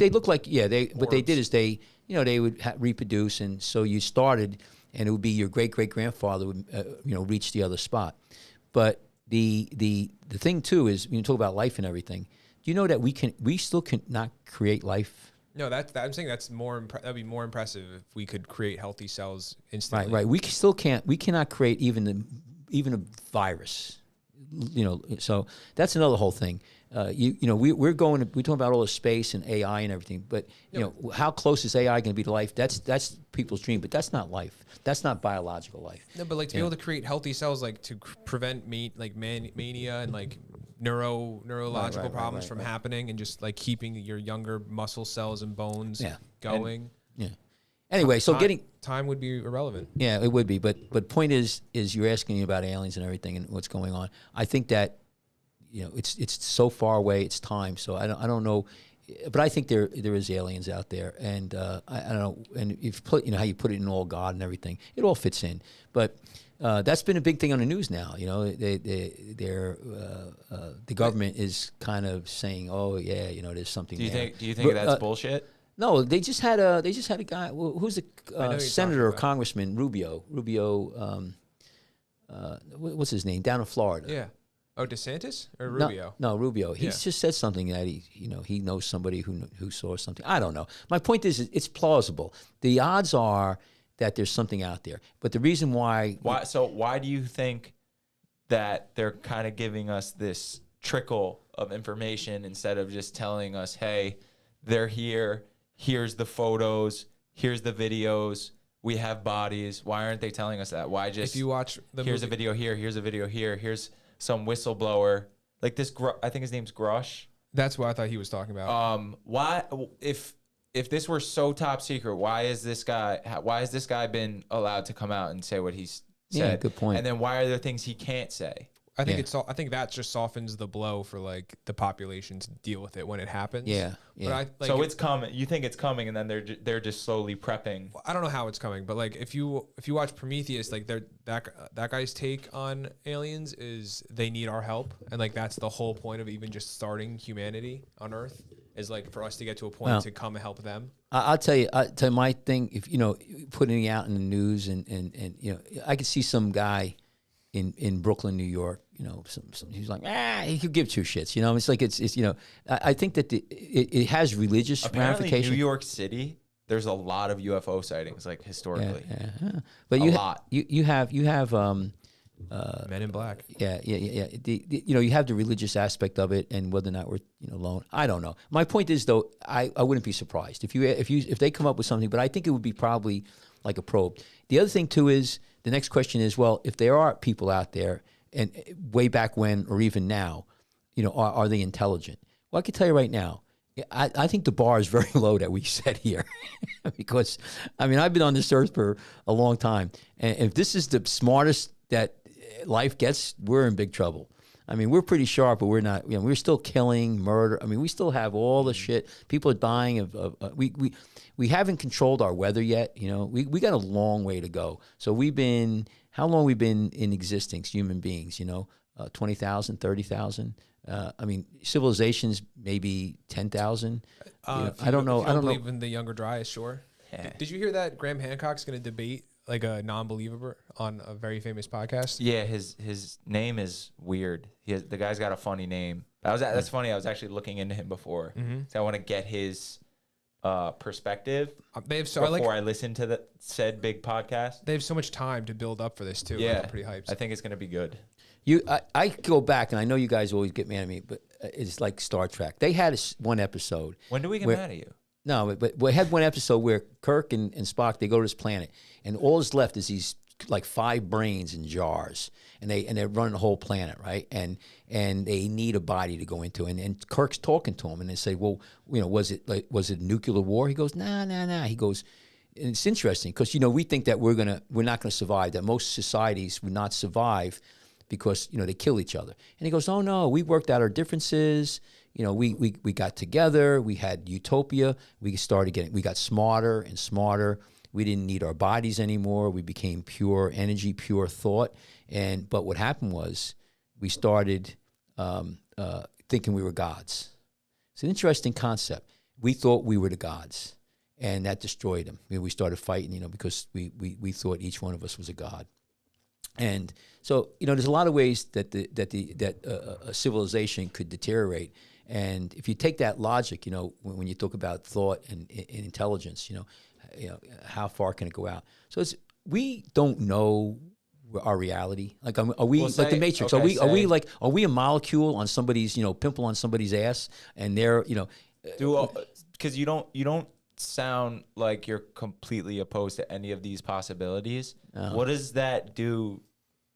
look like what they did is they would reproduce, and so you started, and it would be your great grandfather would reach the other spot. But the thing too is when you talk about life and everything, do you know that we still cannot create life? No, I'm saying that's that'd be more impressive if we could create healthy cells instantly. Right. We still can't. We cannot create even a virus. So that's another whole thing. We're talking about all the space and AI and everything, but how close is AI going to be to life? That's people's dream, but that's not life. That's not biological life. No, but like to be able to create healthy cells, like to prevent mania and like neurological problems from happening, and just like keeping your younger muscle cells and bones going. Anyway, so time would be irrelevant. Yeah, it would be. But point is you're asking me about aliens and everything and what's going on. I think that it's so far away. It's time. So I don't know, but I think there is aliens out there, and I don't know. And if you put how you put it in all God and everything, it all fits in. But that's been a big thing on the news now. The government is kind of saying, oh yeah, there's something. Do you think that's bullshit? No, they just had a guy. Who's the senator or congressman? Rubio. What's his name? Down in Florida. Yeah. Oh, DeSantis or Rubio? No, Rubio. He just said something that he knows somebody who saw something. I don't know. My point is, it's plausible. The odds are that there's something out there, but the reason why. So why do you think that they're kind of giving us this trickle of information instead of just telling us, hey, they're here. Here's the photos. Here's the videos. We have bodies. Why aren't they telling us that? Why just? If you watch here's a video here. Here's a video here. Here's some whistleblower like this. I think his name's Grush. That's what I thought he was talking about. Why if this were so top secret, why is this guy been allowed to come out and say what he's said? Yeah, good point. And then why are there things he can't say? I think I think that just softens the blow for like the population to deal with it when it happens. Yeah. But so it's coming. You think it's coming, and then they're just slowly prepping. I don't know how it's coming, but like if you watch Prometheus, like that guy's take on aliens is they need our help, and like that's the whole point of even just starting humanity on Earth is like for us to get to a point to come and help them. I'll tell you my thing. If putting it out in the news and I could see some guy in Brooklyn, New York, he's like, he could give two shits, it's like, it's I think that it has religious ramifications. New York City, there's a lot of UFO sightings, like historically. Yeah. But you have Men in Black. Yeah. You have the religious aspect of it, and whether or not we're alone. I don't know. My point is though, I wouldn't be surprised if they come up with something, but I think it would be probably like a probe. The other thing too is the next question is, well, if there are people out there, and way back when or even now, are they intelligent? Well, I can tell you right now, I think the bar is very low that we set here because, I've been on this earth for a long time. And if this is the smartest that life gets, we're in big trouble. We're pretty sharp, but we're not, we're still killing, murder. We still have all the shit. People are dying we haven't controlled our weather yet. We got a long way to go. So how long we've been in existence, human beings, 20,000, 30,000. Civilizations, maybe 10,000. I don't know. I don't believe in the younger dry, sure. Yeah. Did you hear that Graham Hancock's going to debate like a non-believer on a very famous podcast? Yeah, his name is weird. The guy's got a funny name. That's funny. I was actually looking into him before. Mm-hmm. So I want to get his perspective before I listen to the said big podcast. They have so much time to build up for this too. Yeah, I'm pretty hyped. I think it's going to be good. I go back, and I know you guys always get mad at me, but it's like Star Trek. They had one episode. When do we get mad at you? No, but we had one episode where Kirk and Spock, they go to this planet, and all that's left is these like 5 brains in jars, and they're running the whole planet, right? And they need a body to go into. And Kirk's talking to him, and they say, well, was it a nuclear war? He goes, nah. He goes, and it's interesting because we think that we're not gonna survive. That most societies would not survive because they kill each other. And he goes, oh no, we worked out our differences. We got together. We had utopia. We got smarter and smarter. We didn't need our bodies anymore. We became pure energy, pure thought. But what happened was we started thinking we were gods. It's an interesting concept. We thought we were the gods, and that destroyed them. We started fighting, because we thought each one of us was a god. And so, there's a lot of ways that a civilization could deteriorate. And if you take that logic, when you talk about thought and intelligence, how far can it go out? So we don't know our reality. Like, are we like the Matrix? Okay, are we a molecule on somebody's, pimple on somebody's ass, and they're, because you don't sound like you're completely opposed to any of these possibilities. What does that do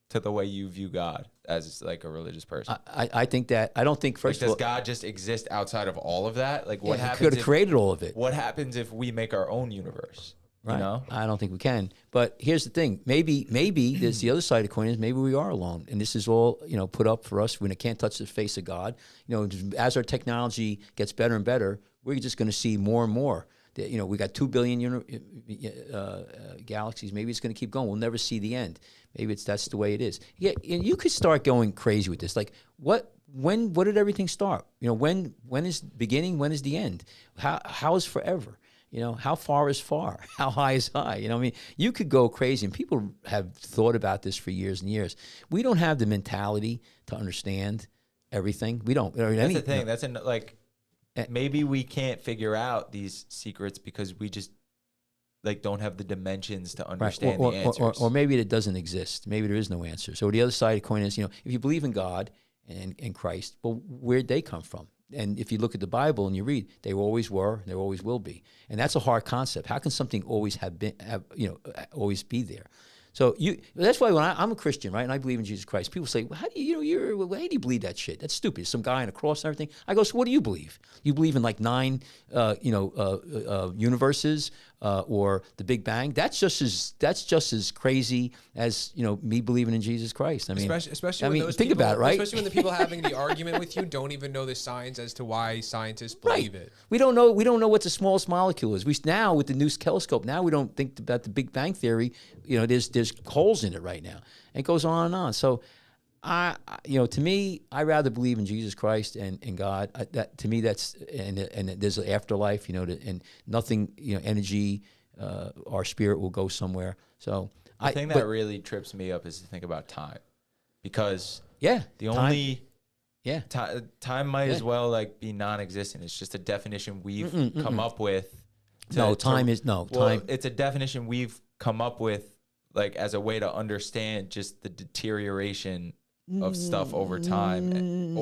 to the way you view God as like a religious person? I think that I don't think first does God just exist outside of all of that? Like, what happens? He could have created all of it. What happens if we make our own universe? Right. I don't think we can. But here's the thing. Maybe there's the other side of the coin is maybe we are alone. And this is all, put up for us when it can't touch the face of God. As our technology gets better and better, we're just going to see more and more. That, we got 2 billion galaxies. Maybe it's going to keep going. We'll never see the end. Maybe that's the way it is. Yeah, and you could start going crazy with this. Like, what did everything start? When is beginning? When is the end? How is forever? How far is far? How high is high? You could go crazy, and people have thought about this for years and years. We don't have the mentality to understand everything. We don't. That's the thing. Maybe we can't figure out these secrets because we just don't have the dimensions to understand the answers. Or maybe it doesn't exist. Maybe there is no answer. So the other side of the coin is, if you believe in God and Christ, well, where'd they come from? And if you look at the Bible and you read, they always were, and they always will be. And that's a hard concept. How can something always always be there? So that's why when I'm a Christian, right, and I believe in Jesus Christ, people say, well, how do you believe that shit? That's stupid. Some guy on a cross and everything. I go, so what do you believe? You believe in 9 universes or the Big Bang? That's just as crazy as me believing in Jesus Christ. I mean, especially when those think people, about it, right? Especially when the people having the argument with you don't even know the science as to why scientists believe it. We don't know what the smallest molecule is. Now with the new telescope, now we don't think about the Big Bang theory. There's holes in it right now. And it goes on and on. So, to me, I rather believe in Jesus Christ and God. To me, that's and there's an afterlife. And nothing. Energy, our spirit will go somewhere. So the thing that really trips me up is to think about time, because time might as well be non-existent. It's just a definition we've come up with. Time. It's a definition we've come up with as a way to understand just the deterioration of stuff over time. And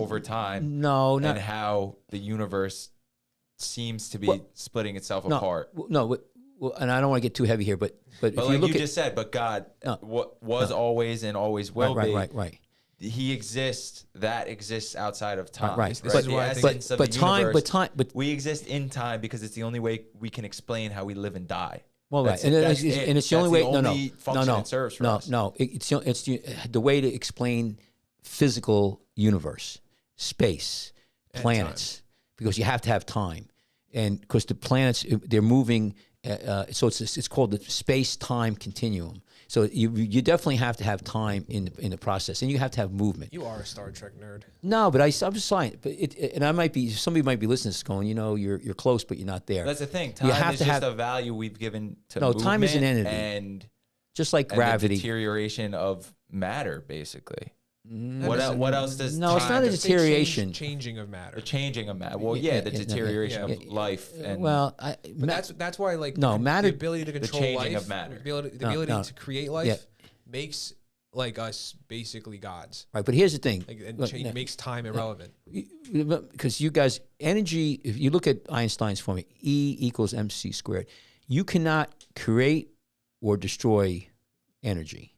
how the universe seems to be splitting itself apart. And I don't want to get too heavy here, but if you look just said, but God was always and always will be. Right. He exists. That exists outside of time. Right. But we exist in time because it's the only way we can explain how we live and die. Well, right, and it's the only way. It serves for us. It's the way to explain physical universe, space, planets, because you have to have time, and because the planets they're moving, so it's called the space-time continuum. So you definitely have to have time in the process, and you have to have movement. You are a Star Trek nerd. No, but I'm just saying. But somebody might be listening to this going, you're close, but you're not there. That's the thing. Time is just a value we've given to movement. Time is an entity, and just like gravity, the deterioration of matter, basically. What else does time? No, it's not a deterioration. Changing of matter. The changing of matter. Well, the deterioration of life. And that's why matter, the ability to control the changing life, of matter, the ability to create life makes us basically gods. Right, but here's the thing. Makes time irrelevant. Because you guys, energy, if you look at Einstein's formula, E = mc², you cannot create or destroy energy.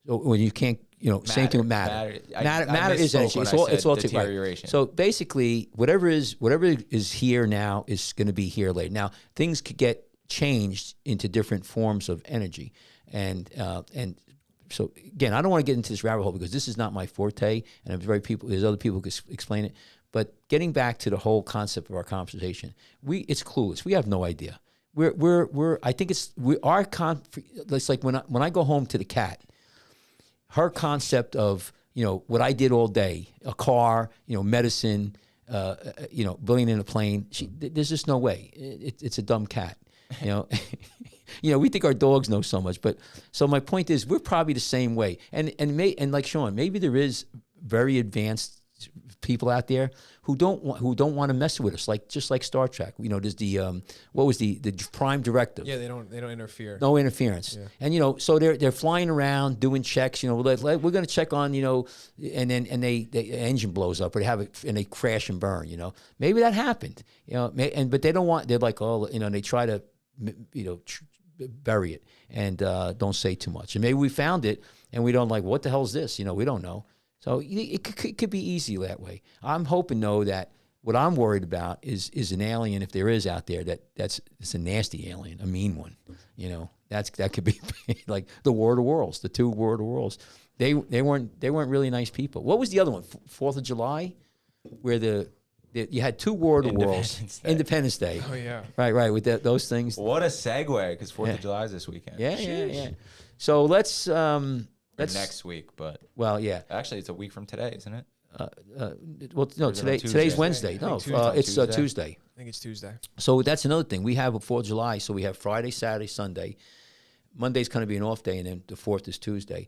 So when you can't, same thing with matter. Matter is energy. It's all deterioration. Right. So basically, whatever is here now is going to be here later. Now things could get changed into different forms of energy, and so again, I don't want to get into this rabbit hole because this is not my forte, and there's other people who can explain it. But getting back to the whole concept of our conversation, it's clueless. We have no idea. I think it's like when I go home to the cat, her concept of, what I did all day, a car, medicine, building in a plane, there's just no way. It's a dumb cat, we think our dogs know so much, but so my point is we're probably the same way. And like Sean, maybe there is very advanced people out there who don't want to mess with us, just like Star Trek. There's the what was the prime directive? Yeah, they don't interfere. No interference. Yeah. And so they're flying around doing checks. We're going to check on and then the engine blows up or they have it and they crash and burn. Maybe that happened. But they don't want. They're like, they try to bury it and don't say too much. And maybe we found it and we don't what the hell is this? We don't know. So it could be easy that way. I'm hoping, though, that what I'm worried about is an alien, if there is out there, it's a nasty alien, a mean one. That could be like the War of the Worlds, the two War of the Worlds. They weren't really nice people. What was the other one? 4th of July, where you had two War of the Worlds. Independence Day. Oh yeah. Right. With those things. What a segue, because 4th of July is this weekend. Yeah. So let's. That's next week, but yeah. Actually, it's a week from today, isn't it? No. Today's Wednesday. No, it's Tuesday. I think it's Tuesday. So that's another thing. We have a 4th of July, so we have Friday, Saturday, Sunday. Monday's going to be an off day, and then the 4th is Tuesday.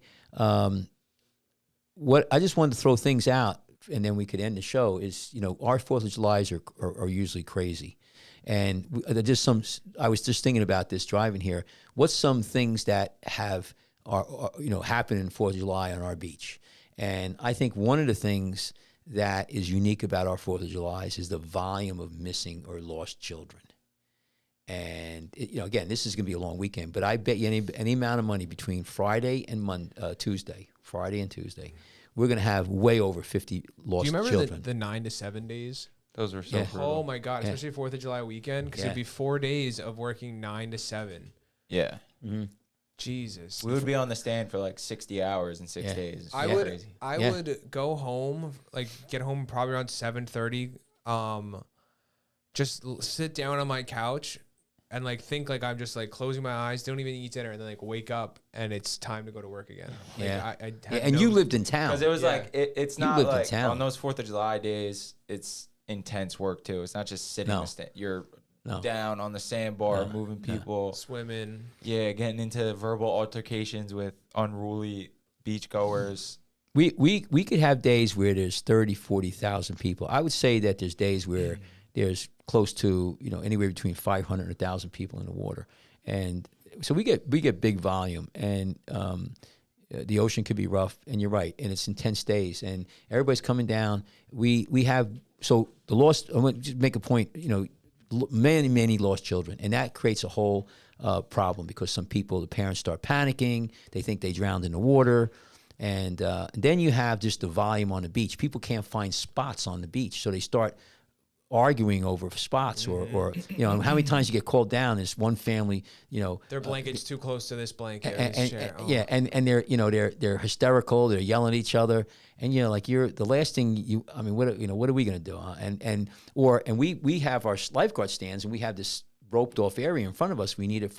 What I just wanted to throw things out, and then we could end the show. Is our 4th of Julys are usually crazy, and I was just thinking about this driving here. What's some things that have happen in 4th of July on our beach? And I think one of the things that is unique about our 4th of July is the volume of missing or lost children. And again, this is going to be a long weekend, but I bet you any amount of money between Friday and Tuesday, we're going to have way over 50 lost children. Do you remember the 9 to 7 days? Those were so brutal. Oh my God, especially 4th of July weekend, because it'd be 4 days of working 9 to 7. Yeah. Mm-hmm. Jesus. We would be on the stand for 60 hours in 6 days. I would go home, get home probably around 7:30. Just sit down on my couch and think I'm just closing my eyes, don't even eat dinner, and then wake up and it's time to go to work again. And you lived in town. Because it was it's not on those 4th of July days, it's intense work too. It's not just sitting in the stand. You're down on the sandbar, moving people, swimming. Yeah, getting into verbal altercations with unruly beachgoers. We could have days where there's 30, 40,000 people. I would say that there's days where there's close to anywhere between 500 and 1,000 people in the water, and so we get big volume, and the ocean could be rough. And you're right, and it's intense days, and everybody's coming down. We have the lost. I want to just make a point. Many lost children, and that creates a whole problem because the parents start panicking. They think they drowned in the water, and then you have just the volume on the beach. People can't find spots on the beach, so they start arguing over spots or how many times you get called down. There's one family, their blanket's too close to this blanket. And they're hysterical. They're yelling at each other. And you're the last thing what are we going to do? And we have our lifeguard stands, and we have this roped off area in front of us. We need it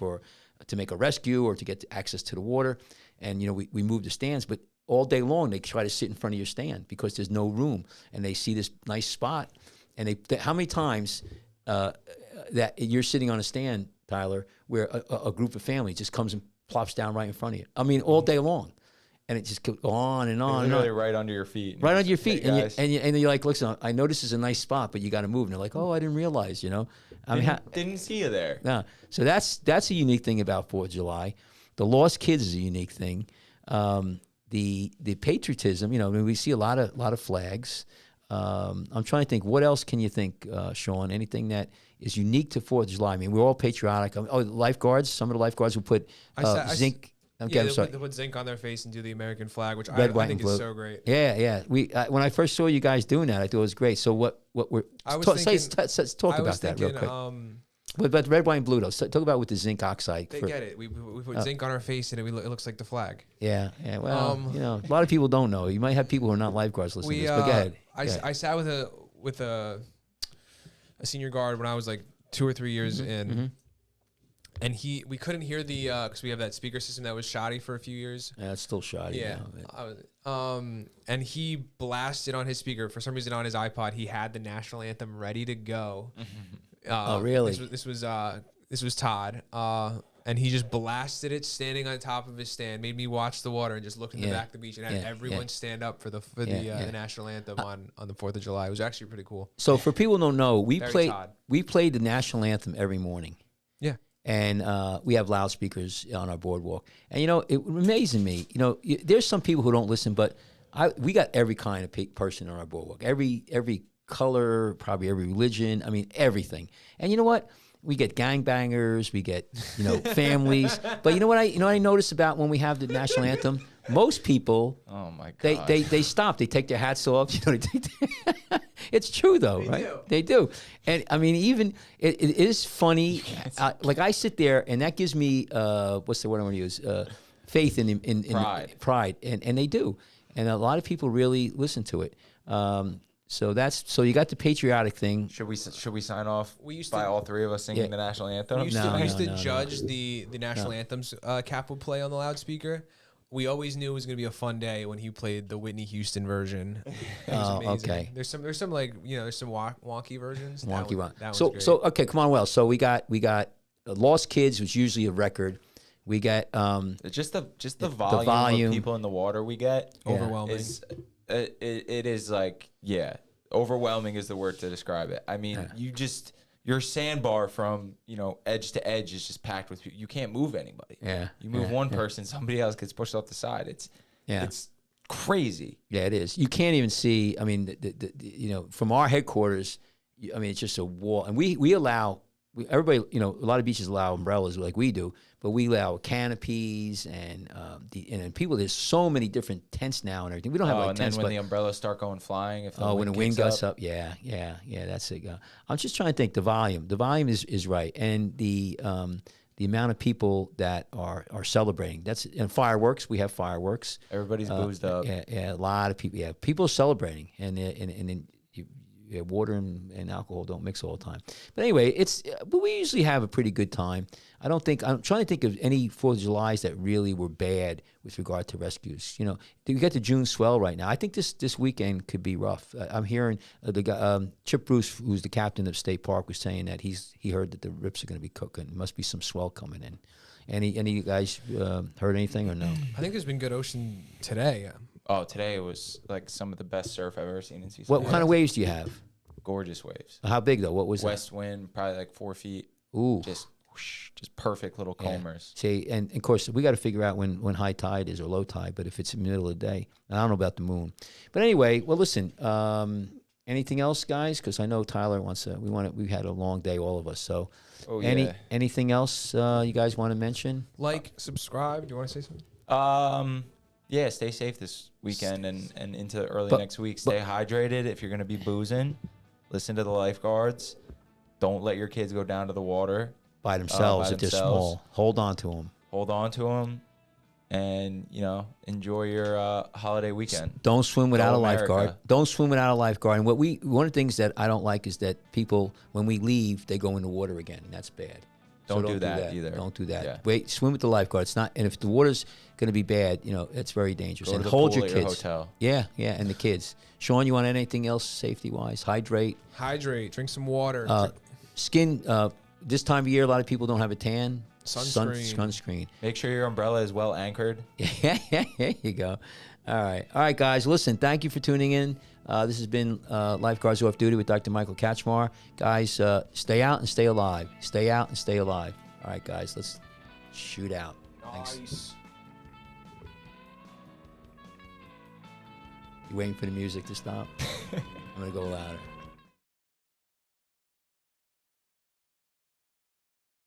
to make a rescue or to get access to the water. And we move the stands, but all day long they try to sit in front of your stand because there's no room, and they see this nice spot. And how many times that you're sitting on a stand, Tyler, where a group of family just comes and plops down right in front of you? All day long. And it just goes on and on. Literally right under your feet. Right under your feet. Hey, and you're like, listen, I know this is a nice spot, but you got to move. And they're like, oh, I didn't realize, Didn't see you there. No. So that's a unique thing about 4th of July. The lost kids is a unique thing. The patriotism, we see a lot of flags. I'm trying to think, what else can you think, Sean? Anything that is unique to 4th of July? We're all patriotic. Lifeguards. Some of the lifeguards will put zinc. I'm sorry. They put zinc on their face and do the American flag, which Red, I white, think and blue. is so great. Yeah. When I first saw you guys doing that, I thought it was great. So what were I was talk thinking, about that real quick. But But red, white, and blue though. So talk about with the zinc oxide. they get it. We put zinc on our face and it looks like the flag. Yeah. Well, a lot of people don't know. You might have people who are not lifeguards listening to this. But go ahead. I sat with a senior guard when I was like 2 or 3 years in. And we couldn't hear the because we have that speaker system that was shoddy for a few years. Yeah, it's still shoddy. Yeah. Now, And he blasted on his speaker for some reason on his iPod. He had the national anthem ready to go. Oh, really? This was Todd. And he just blasted it standing on top of his stand. Made me watch the water and just look in the back of the beach and had everyone stand up for the national anthem on the 4th of July. It was actually pretty cool. So for people who don't know, we Todd. played the national anthem every morning. Yeah. And we have loudspeakers on our boardwalk. And, it amazes me. There's some people who don't listen, but we got every kind of person on our boardwalk. Every color, probably every religion. I mean, everything. And you know what? We get gangbangers. We get, families. But you know what I notice about when we have the national anthem? Most people, oh my God, they stop. They take their hats off. It's true though, right? They do. And I mean, even it is funny. Like I sit there, and that gives me what's the word I want to use? Faith in pride, and they do. And a lot of people really listen to it. So you got the patriotic thing. Should we sign off by all three of us singing the national anthem? We used to judge the national anthems Cap would play on the loudspeaker. We always knew it was going to be a fun day when he played the Whitney Houston version. It was amazing. Okay. There's some there's some wonky versions. Wonky one. That So great. okay, come on. Well, so we got Lost Kids, which is usually a record. We got just the volume of people in the water we get overwhelming. It is like overwhelming is the word to describe it. I mean, your sandbar from edge to edge is just packed with people. You can't move anybody. Yeah, you move one person, somebody else gets pushed off the side. It's crazy. Yeah, it is. You can't even see. I mean, from our headquarters, I mean, it's just a wall, and we allow everybody. A lot of beaches allow umbrellas like we do, but we allow canopies and people. There's so many different tents now and everything. We don't have like and tents, then when the umbrellas start going flying, when the wind gusts up, that's it. I'm just trying to think. The volume is right, and the amount of people that are celebrating. And fireworks. We have fireworks. Everybody's boozed up. Yeah, a lot of people. Yeah, people are celebrating, and water and alcohol don't mix all the time. But anyway, but we usually have a pretty good time. I'm trying to think of any 4th of Julys that really were bad with regard to rescues. We got the June swell right now. I think this weekend could be rough. I'm hearing the guy, Chip Bruce, who's the captain of State Park, was saying that he heard that the rips are going to be cooking. There must be some swell coming in. Any of you guys heard anything or no? I think there's been good ocean today. Oh, today it was like some of the best surf I've ever seen in season. What kind of waves do you have? Gorgeous waves. How big though? What was West wind, probably like 4 feet. Ooh. Just perfect little combers. See, and of course we got to figure out when high tide is or low tide. But if it's in the middle of the day, I don't know about the moon. But anyway, well, listen. Anything else, guys? Because I know Tyler wants to. We had a long day, all of us. So, anything else you guys want to mention? Like, subscribe. Do you want to say something? Yeah, stay safe this weekend and into early next week. Stay hydrated if you're going to be boozing. Listen to the lifeguards. Don't let your kids go down to the water by themselves if they're small. Hold on to them. And, enjoy your holiday weekend. Don't swim without a lifeguard. And one of the things that I don't like is that people, when we leave, they go in the water again. And that's bad. Don't do that either. Don't do that. Yeah. Wait, swim with the lifeguard. It's not, and if the water's going to be bad, it's very dangerous. Go and to the hold pool your at kids. your hotel. Yeah, and the kids. Sean, you want anything else safety wise? Hydrate. Drink some water. Skin. This time of year, a lot of people don't have a tan. Sunscreen. Make sure your umbrella is well anchored. Yeah, there you go. All right, guys. Listen, thank you for tuning in. This has been Lifeguards Off Duty with Dr. Michael Kachmar. Guys, stay out and stay alive. Stay out and stay alive. All right, guys, let's shoot out. Nice. Thanks. You waiting for the music to stop? I'm going to go louder.